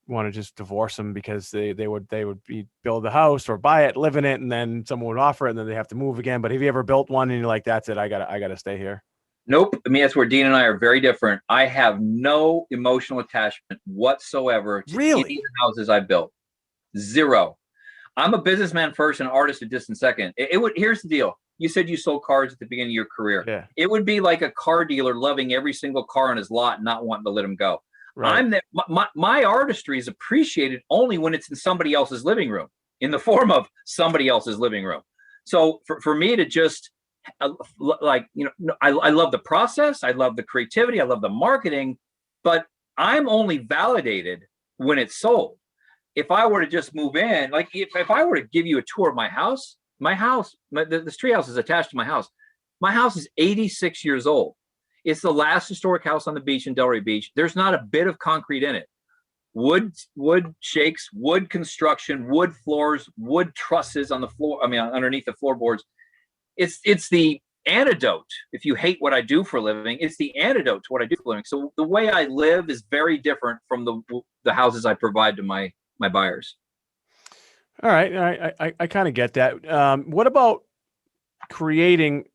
want to just divorce him because they would build a house or buy it, live in it, and then someone would offer it, and then they have to move again. But have you ever built one and you're like, that's it, I gotta stay here? Nope. I mean, that's where Dean and I are very different. I have no emotional attachment whatsoever to any of the houses I built. Zero. I'm a businessman first and artist a distant second. Here's the deal. You said you sold cars at the beginning of your career. Yeah. It would be like a car dealer loving every single car on his lot and not wanting to let them go. Right. My artistry is appreciated only when it's in somebody else's living room, in the form of somebody else's living room. So for me to just I love the process. I love the creativity. I love the marketing, but I'm only validated when it's sold. If I were to just move in, like if I were to give you a tour of my house, this tree house is attached to my house. My house is 86 years old. It's the last historic house on the beach in Delray Beach. There's not a bit of concrete in it. Wood shakes, wood construction, wood floors, wood trusses on the floor. I mean, underneath the floorboards. It's the antidote. If you hate what I do for a living, it's the antidote to what I do for a living. So the way I live is very different from the houses I provide to my buyers. All right. I kind of get that. What about creating?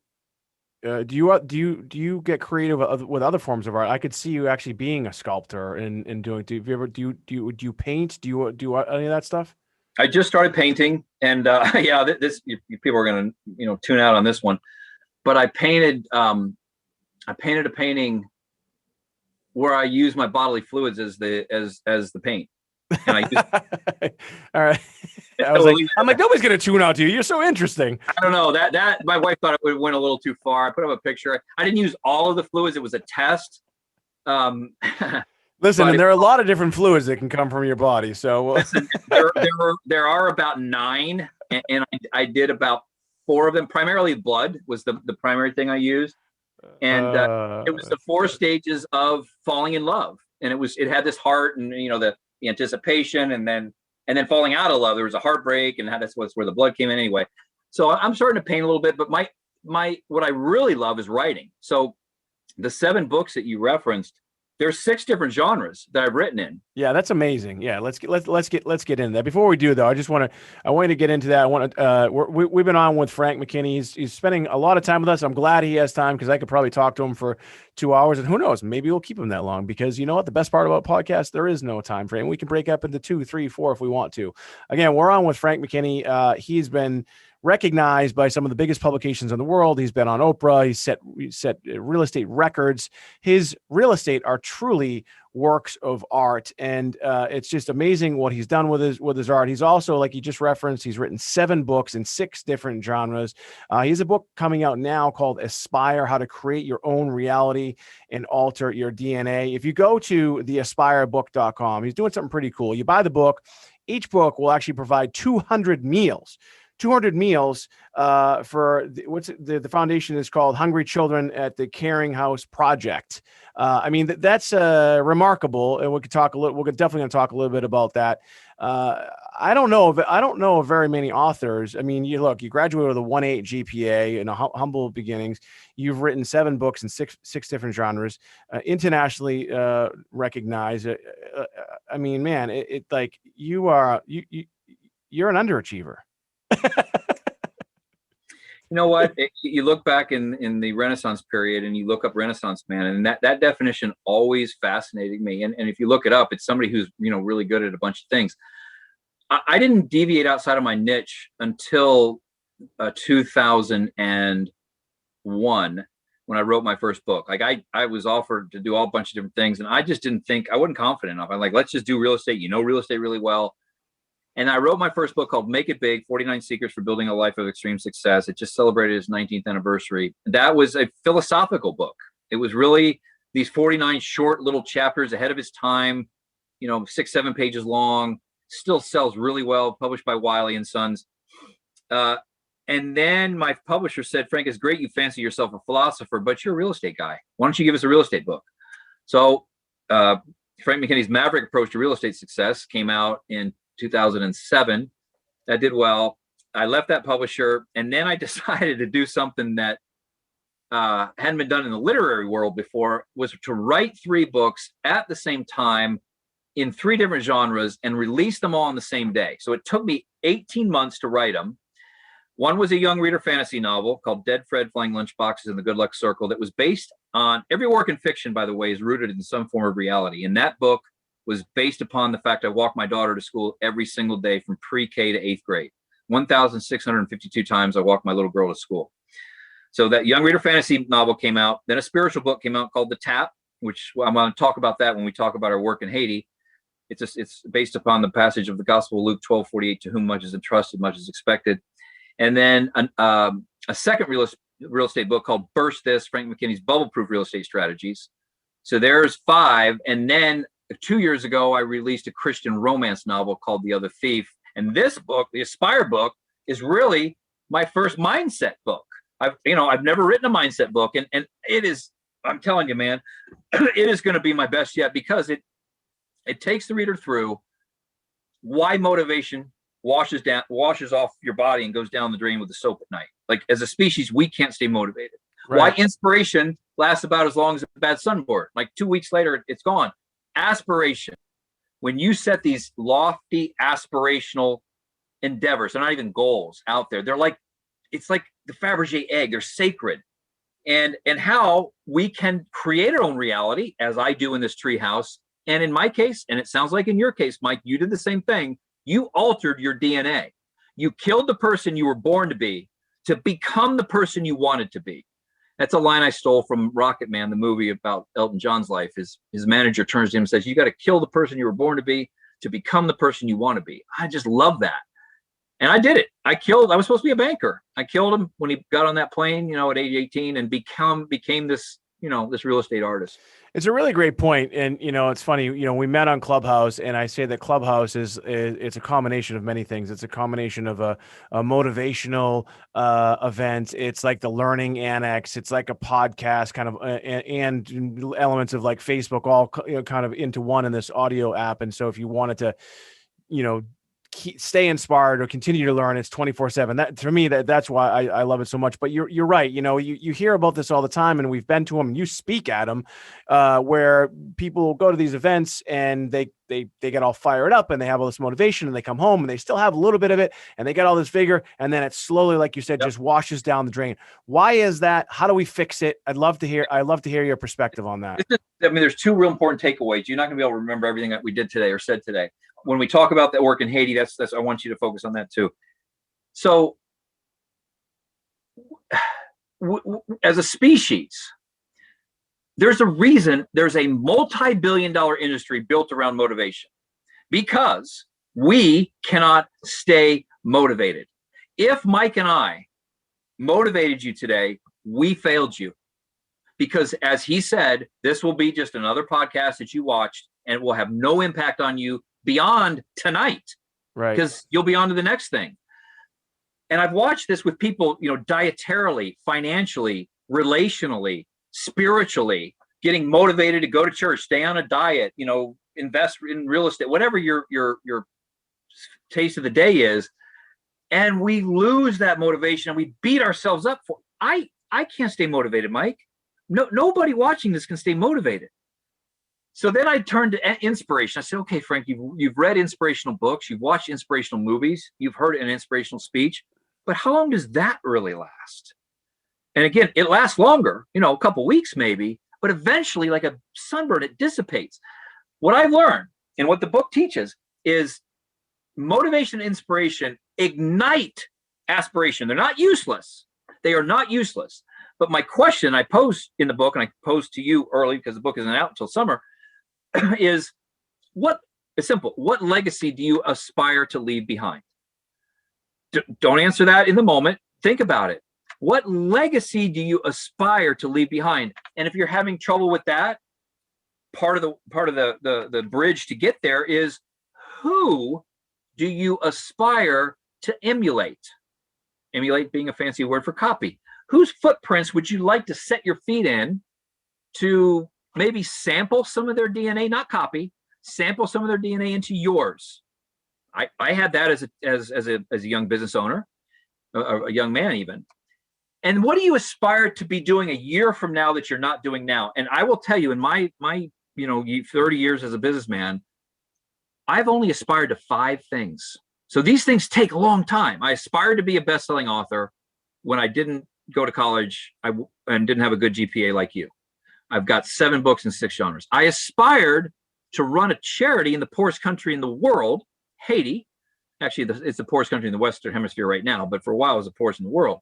Do you get creative with other forms of art? I could see you actually being a sculptor and doing. Do you paint? Do you do any of that stuff? I just started painting, and yeah, this people are going to tune out on this one, but I painted a painting where I use my bodily fluids as the paint. And I just, all right. I'm like, nobody's gonna tune out to you. You're so interesting. I don't know that my wife thought it went a little too far. I put up a picture. I didn't use all of the fluids. It was a test. Listen, and there are a lot of different fluids that can come from your body. So listen, there are about 9, and I did about 4 of them. Primarily blood was the primary thing I used, and it was the 4 stages of falling in love. And it had this heart, and the anticipation, and then falling out of love. There was a heartbreak, and that's where the blood came in anyway. So I'm starting to paint a little bit, but my what I really love is writing. So the 7 books that you referenced, there's 6 different genres that I've written in. Yeah, that's amazing. Yeah, let's get into that. Before we do though, I wanted to get into that. We've been on with Frank McKinney. He's spending a lot of time with us. I'm glad he has time because I could probably talk to him for 2 hours, and who knows, maybe we'll keep him that long, because you know what, the best part about podcasts, there is no time frame. We can break up into 2, 3, 4 if we want to. Again, we're on with Frank McKinney. He's been recognized by some of the biggest publications in the world. He's been on Oprah. He's set real estate records. His real estate are truly works of art, and it's just amazing what he's done with his art. He's also, like you just referenced, he's written 7 books in 6 different genres. He has a book coming out now called Aspire: How to Create Your Own Reality and Alter Your DNA. If you go to the aspirebook.com, he's doing something pretty cool. You buy the book. Each book will actually provide 200 meals. 200 meals for the foundation is called Hungry Children at the Caring House Project. I mean, that's remarkable, and we're definitely going to talk a little bit about that. I don't know of very many authors. I mean, you graduated with a 1.8 GPA in humble beginnings. You've written 7 books in six different genres, internationally recognized. I mean, man, it like you're an underachiever. You know what? You look back in the Renaissance period, and you look up Renaissance man, and that definition always fascinated me. And if you look it up, it's somebody who's really good at a bunch of things. I didn't deviate outside of my niche until 2001, when I wrote my first book. Like I was offered to do all a bunch of different things, and I just didn't think, I wasn't confident enough. I'm like, let's just do real estate. Real estate really well. And I wrote my first book called Make It Big, 49 Secrets for Building a Life of Extreme Success. It just celebrated its 19th anniversary. That was a philosophical book. It was really these 49 short little chapters ahead of its time, 6, 7 pages long, still sells really well, published by Wiley and Sons. And then my publisher said, Frank, it's great you fancy yourself a philosopher, but you're a real estate guy. Why don't you give us a real estate book? So Frank McKinney's Maverick Approach to Real Estate Success came out in 2007. That did well. I left that publisher, and then I decided to do something that hadn't been done in the literary world before, was to write 3 books at the same time in 3 different genres and release them all on the same day. So it took me 18 months to write them. One was a young reader fantasy novel called Dead Fred Flying Lunchboxes in the Good Luck Circle that was based on, every work in fiction, by the way, is rooted in some form of reality. And that book was based upon the fact I walked my daughter to school every single day from pre-K to 8th grade. 1,652 times I walked my little girl to school. So that young reader fantasy novel came out. Then a spiritual book came out called The Tap, which I'm going to talk about that when we talk about our work in Haiti. It's based upon the passage of the Gospel of Luke 12:48, to whom much is entrusted, much is expected. And then a second real estate book called Burst This, Frank McKinney's Bubble Proof Real Estate Strategies. So there's 5. And then 2 years ago, I released a Christian romance novel called The Other Thief. And this book, the Aspire book, is really my first mindset book. I've never written a mindset book, and it is, I'm telling you, man, it is going to be my best yet, because it takes the reader through why motivation washes off your body and goes down the drain with the soap at night. Like, as a species, we can't stay motivated. Right. Why inspiration lasts about as long as a bad sunboard. Like 2 weeks later, it's gone. Aspiration. When you set these lofty aspirational endeavors, they're not even goals out there. They're like, it's like the Fabergé egg. They're sacred. And how we can create our own reality, as I do in this treehouse. And in my case, and it sounds like in your case, Mike, you did the same thing. You altered your DNA. You killed the person you were born to be to become the person you wanted to be. That's a line I stole from Rocket Man, the movie about Elton John's life. His manager turns to him and says, you got to kill the person you were born to become the person you want to be. I just love that. And I did it. I was supposed to be a banker. I killed him when he got on that plane, at age 18, and became this, this real estate artist. It's a really great point. And, it's funny, we met on Clubhouse, and I say that Clubhouse it's a combination of many things. It's a combination of a motivational event. It's like the learning annex. It's like a podcast kind of, and elements of like Facebook, all kind of into one in this audio app. And so if you wanted to, stay inspired or continue to learn, it's 24/7. That, for me, that's why I love it so much. But you're right. You hear about this all the time, and we've been to them, and you speak at them, where people go to these events and they get all fired up and they have all this motivation, and they come home and they still have a little bit of it, and they get all this vigor, and then it slowly, like you said, just washes down the drain. Why is that? How do we fix it? I'd love to hear your perspective on that. There's two real important takeaways. You're not going to be able to remember everything that we did today or said today. When we talk about that work in Haiti, that's I want you to focus on that too. So, as a species, there's a reason there's a multi-billion-dollar industry built around motivation, because we cannot stay motivated. If Mike and I motivated you today, we failed you, because, as he said, this will be just another podcast that you watched, and it will have no impact on you beyond tonight, right? Because you'll be on to the next thing. And I've watched this with people, dietarily, financially, relationally, spiritually, getting motivated to go to church, stay on a diet, invest in real estate, whatever your taste of the day is. And we lose that motivation, and we beat ourselves up for it. I can't stay motivated, Mike. Nobody watching this can stay motivated. So then I turned to inspiration. I said, okay, Frank, you've read inspirational books, you've watched inspirational movies, you've heard an inspirational speech, but how long does that really last? And again, it lasts longer, a couple weeks maybe, but eventually, like a sunburn, it dissipates. What I've learned and what the book teaches is motivation and inspiration ignite aspiration. They're not useless. They are not useless. But my question I posed in the book, and I posed to you early because the book isn't out until summer, is it's simple. What legacy do you aspire to leave behind? Don't answer that in the moment. Think about it. What legacy do you aspire to leave behind? And if you're having trouble with that, part of the bridge to get there is, who do you aspire to emulate? Emulate being a fancy word for copy. Whose footprints would you like to set your feet in to maybe sample some of their DNA, not copy, sample some of their DNA into yours? I had that as a young business owner, a young man even. And what do you aspire to be doing a year from now that you're not doing now? And I will tell you, in my 30 years as a businessman, I've only aspired to 5 things. So these things take a long time. I aspired to be a best-selling author when I didn't go to college and didn't have a good GPA like you. I've got 7 books in 6 genres. I aspired to run a charity in the poorest country in the world, Haiti. Actually, it's the poorest country in the Western Hemisphere right now, but for a while it was the poorest in the world.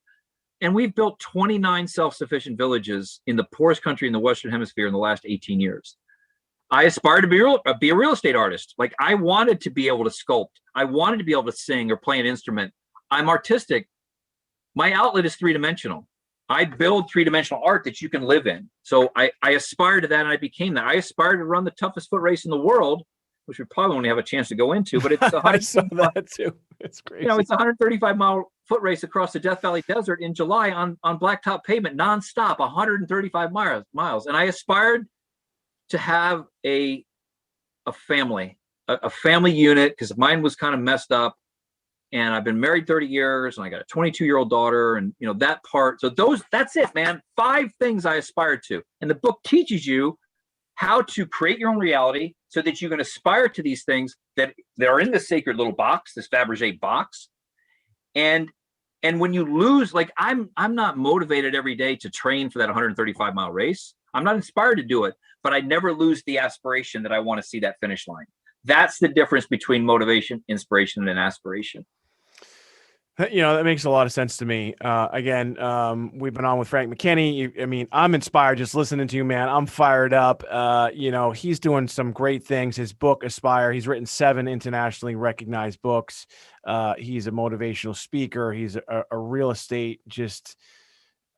And we've built 29 self-sufficient villages in the poorest country in the Western Hemisphere in the last 18 years. I aspired to be a real estate artist. Like, I wanted to be able to sculpt. I wanted to be able to sing or play an instrument. I'm artistic. My outlet is 3-dimensional. I build three-dimensional art that you can live in. So I aspired to that, and I became that. I aspired to run the toughest foot race in the world, which we probably won't have a chance to go into, but it's I saw that too. It's crazy. You know, it's a 135-mile foot race across the Death Valley Desert in July on blacktop pavement, nonstop, 135 miles. And I aspired to have a family, a family unit, because mine was kind of messed up. And I've been married 30 years, and I got a 22-year-old daughter, and you know that part. So that's it, man. 5 things I aspire to, and the book teaches you how to create your own reality so that you can aspire to these things that are in this sacred little box, this Fabergé box. And when you lose, like I'm not motivated every day to train for that 135-mile race. I'm not inspired to do it, but I never lose the aspiration that I want to see that finish line. That's the difference between motivation, inspiration, and aspiration. You know, that makes a lot of sense to me. Again, we've been on with Frank McKinney. I mean, I'm inspired just listening to you, man. I'm fired up. You know, he's doing some great things. His book, Aspire, he's written 7 internationally recognized books. He's a motivational speaker. He's a real estate, just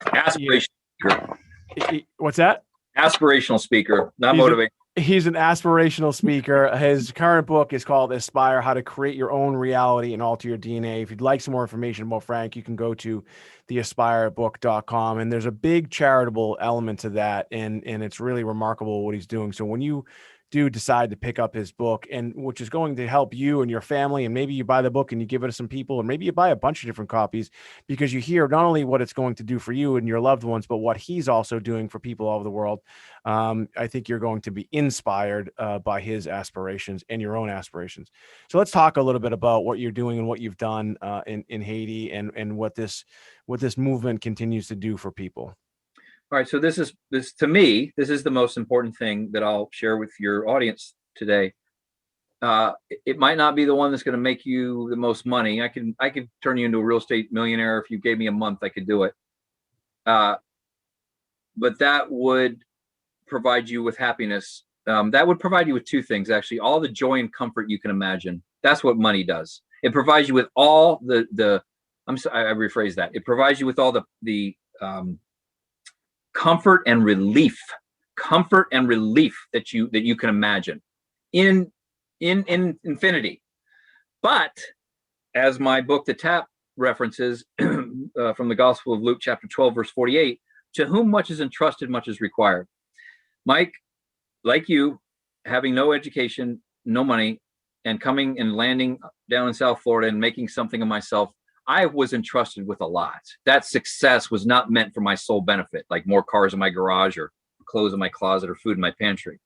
aspirational speaker. What's that? Aspirational speaker, not motivational. He's an aspirational speaker. His current book is called Aspire, How to Create Your Own Reality and Alter Your DNA. If you'd like some more information about Frank, you can go to theaspirebook.com. And there's a big charitable element to that. And it's really remarkable what he's doing. So when you do decide to pick up his book, and which is going to help you and your family, and maybe you buy the book and you give it to some people, and maybe you buy a bunch of different copies, because you hear not only what it's going to do for you and your loved ones, but what he's also doing for people all over the world. I think you're going to be inspired by his aspirations and your own aspirations. So let's talk a little bit about what you're doing and what you've done in Haiti, and what this movement continues to do for people. All right, so this to me, this is the most important thing that I'll share with your audience today. It might not be the one that's going to make you the most money. I could turn you into a real estate millionaire if you gave me a month. I could do it. But that would provide you with happipiness. That would provide you with 2 things, actually: all the joy and comfort you can imagine. That's what money does. It provides you with all the I rephrase that. It provides you with all the comfort and relief that you can imagine in infinity. But as my book, The Tap, references from the Gospel of Luke, chapter 12, verse 48, to whom much is entrusted, much is required. Mike, like you, having no education, no money, and coming and landing down in South Florida and making something of myself, I was entrusted with a lot. That success was not meant for my sole benefit, like more cars in my garage or clothes in my closet or food in my pantry.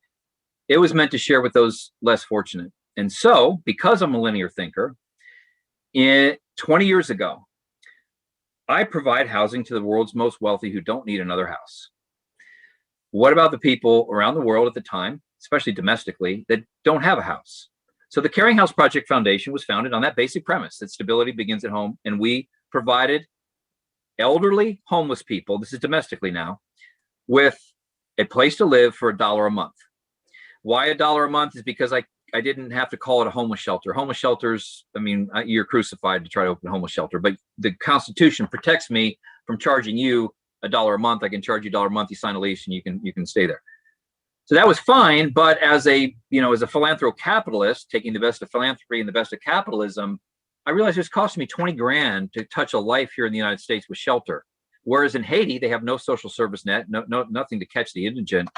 It was meant to share with those less fortunate. And so, because I'm a linear thinker, 20 years ago, I provide housing to the world's most wealthy who don't need another house. What about the people around the world at the time, especially domestically, that don't have a house? So the Caring House Project Foundation was founded on that basic premise that stability begins at home. And we provided elderly homeless people, this is domestically now, with a place to live for $1 a month. Why $1 a month is because I didn't have to call it a homeless shelter. Homeless shelters, I mean, you're crucified to try to open a homeless shelter, but the Constitution protects me from charging you $1 a month. I can charge you $1 a month. You sign a lease and you can stay there. So that was fine, but as a philanthro-capitalist, taking the best of philanthropy and the best of capitalism, I realized it was costing me 20 grand to touch a life here in the United States with shelter. Whereas in Haiti, they have no social service net, nothing to catch the indigent.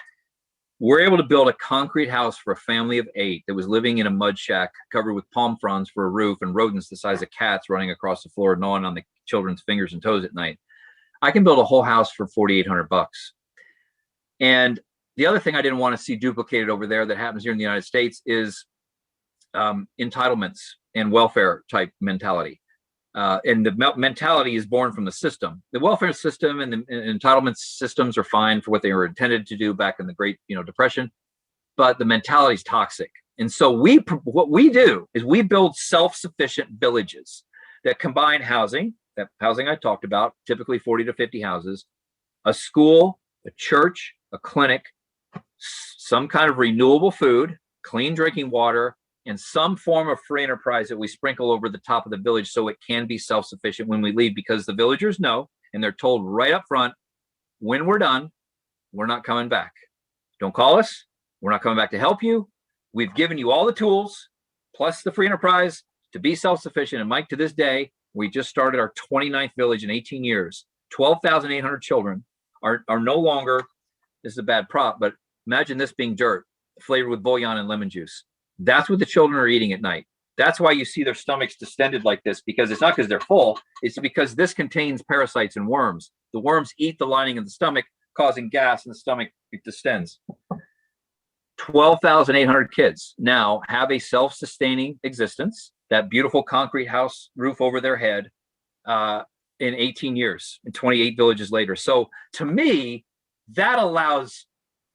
We're able to build a concrete house for a family of 8 that was living in a mud shack covered with palm fronds for a roof and rodents the size of cats running across the floor, gnawing on the children's fingers and toes at night. I can build a whole house for $4,800. And the other thing I didn't want to see duplicated over there that happens here in the United States is entitlements and welfare type mentality. And the mentality is born from the system. The welfare system and the entitlement systems are fine for what they were intended to do back in the Great Depression, but the mentality is toxic. And so what we do is we build self-sufficient villages that combine housing, that housing I talked about, typically 40 to 50 houses, a school, a church, a clinic, some kind of renewable food, clean drinking water, and some form of free enterprise that we sprinkle over the top of the village so it can be self-sufficient when we leave, because the villagers know, and they're told right up front, when we're done, we're not coming back. Don't call us. We're not coming back to help you. We've given you all the tools, plus the free enterprise to be self-sufficient. And Mike, to this day, we just started our 29th village in 18 years. 12,800 children are no longer, this is a bad prop, but imagine this being dirt flavored with bouillon and lemon juice. That's what the children are eating at night. That's why you see their stomachs distended like this, because it's not because they're full. It's because this contains parasites and worms. The worms eat the lining of the stomach, causing gas in the stomach. It distends. 12,800 kids now have a self-sustaining existence, that beautiful concrete house roof over their head, in 18 years and 28 villages later. So to me, that allows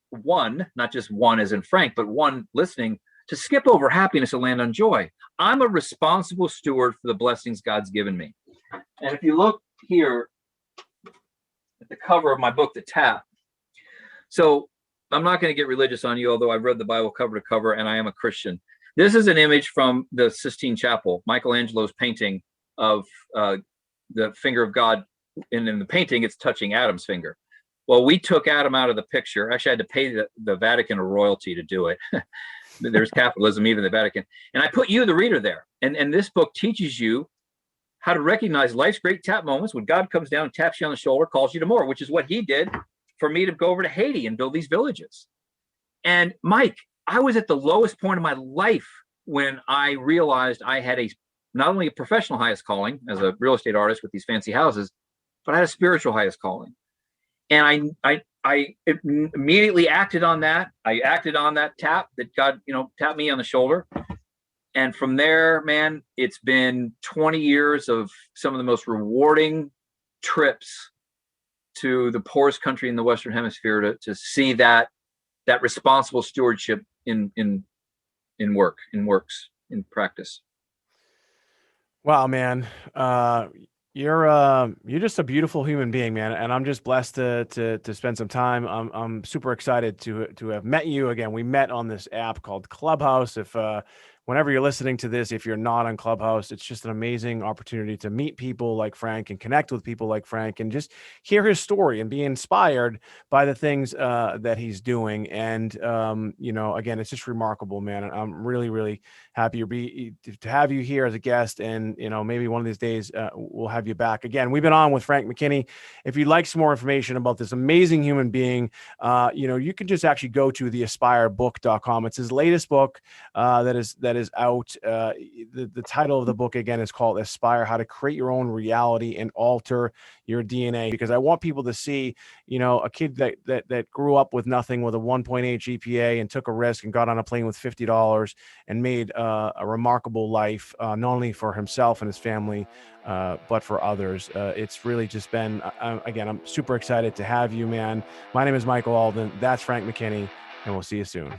one, not just one as in Frank, but one listening, to skip over happiness and land on joy. I'm a responsible steward for the blessings God's given me. And if you look here at the cover of my book, The Tap. So I'm not going to get religious on you, although I've read the Bible cover to cover and I am a Christian. This is an image from the Sistine Chapel, Michelangelo's painting of the finger of God. And in the painting, it's touching Adam's finger. Well, we took Adam out of the picture. Actually, I had to pay the Vatican a royalty to do it. There's capitalism, even the Vatican. And I put you, the reader, there. And this book teaches you how to recognize life's great tap moments when God comes down and taps you on the shoulder, calls you to more, which is what he did for me to go over to Haiti and build these villages. And Mike, I was at the lowest point of my life when I realized I had not only a professional highest calling as a real estate artist with these fancy houses, but I had a spiritual highest calling. And I immediately acted on that. I acted on that tap that God, tapped me on the shoulder. And from there, man, it's been 20 years of some of the most rewarding trips to the poorest country in the Western Hemisphere to see that responsible stewardship in practice. Wow, man. You're just a beautiful human being, man, and I'm just blessed to spend some time. I'm super excited to have met you again. We met on this app called Clubhouse. If whenever you're listening to this, if you're not on Clubhouse, it's just an amazing opportunity to meet people like Frank and connect with people like Frank and just hear his story and be inspired by the things that he's doing. And again, it's just remarkable, man. And I'm really, really happy to have you here as a guest. And maybe one of these days we'll have you back again. We've been on with Frank McKinney. If you'd like some more information about this amazing human being, you can just actually go to theaspirebook.com. It's his latest book that is out. The title of the book again is called Aspire: How to Create Your Own Reality and Alter Your DNA. Because I want people to see, a kid that grew up with nothing, with a 1.8 GPA, and took a risk and got on a plane with $50 and made a remarkable life, not only for himself and his family, but for others. It's really just been, again, I'm super excited to have you, man. My name is Michael Alden. That's Frank McKinney, and we'll see you soon.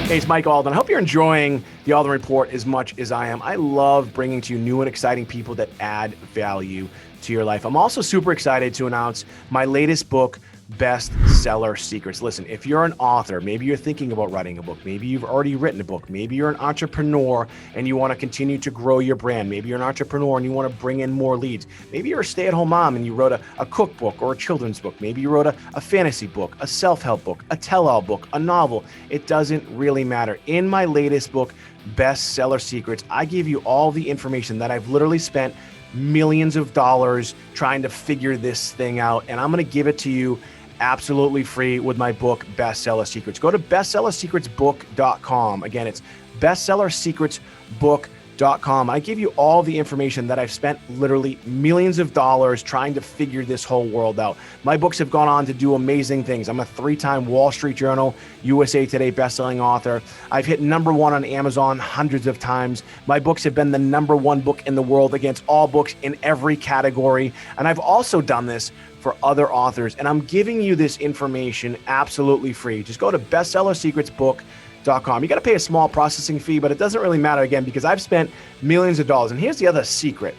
Hey, it's Mike Alden. I hope you're enjoying the Alden Report as much as I am. I love bringing to you new and exciting people that add value to your life. I'm also super excited to announce my latest book, Bestseller Secrets. Listen, if you're an author, maybe you're thinking about writing a book, maybe you've already written a book, maybe you're an entrepreneur and you want to continue to grow your brand, maybe you're an entrepreneur and you want to bring in more leads, maybe you're a stay-at-home mom and you wrote a cookbook or a children's book, maybe you wrote a fantasy book, a self-help book, a tell-all book, a novel. It doesn't really matter. In my latest book, Bestseller Secrets, I give you all the information that I've literally spent millions of dollars trying to figure this thing out, and I'm going to give it to you absolutely free with my book, Bestseller Secrets. Go to bestsellersecretsbook.com. Again, it's bestsellersecretsbook.com. I give you all the information that I've spent literally millions of dollars trying to figure this whole world out. My books have gone on to do amazing things. I'm a 3-time Wall Street Journal, USA Today bestselling author. I've hit #1 on Amazon hundreds of times. My books have been the #1 book in the world against all books in every category. And I've also done this for other authors. And I'm giving you this information absolutely free. Just go to bestsellersecretsbook.com. You got to pay a small processing fee, but it doesn't really matter, again, because I've spent millions of dollars. And here's the other secret.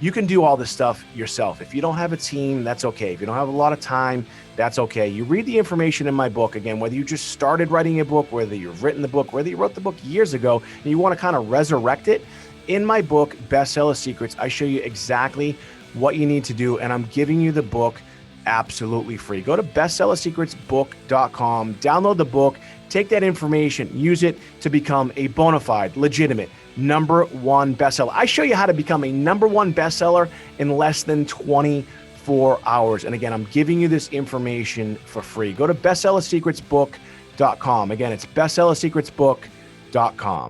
You can do all this stuff yourself. If you don't have a team, that's okay. If you don't have a lot of time, that's okay. You read the information in my book, again, whether you just started writing a book, whether you've written the book, whether you wrote the book years ago and you want to kind of resurrect it. In my book, Bestseller Secrets, I show you exactly what you need to do, and I'm giving you the book absolutely free. Go to bestsellersecretsbook.com, download the book, take that information, use it to become a bona fide, legitimate #1 bestseller. I show you how to become a #1 bestseller in less than 24 hours. And again, I'm giving you this information for free. Go to bestsellersecretsbook.com. Again, it's bestsellersecretsbook.com.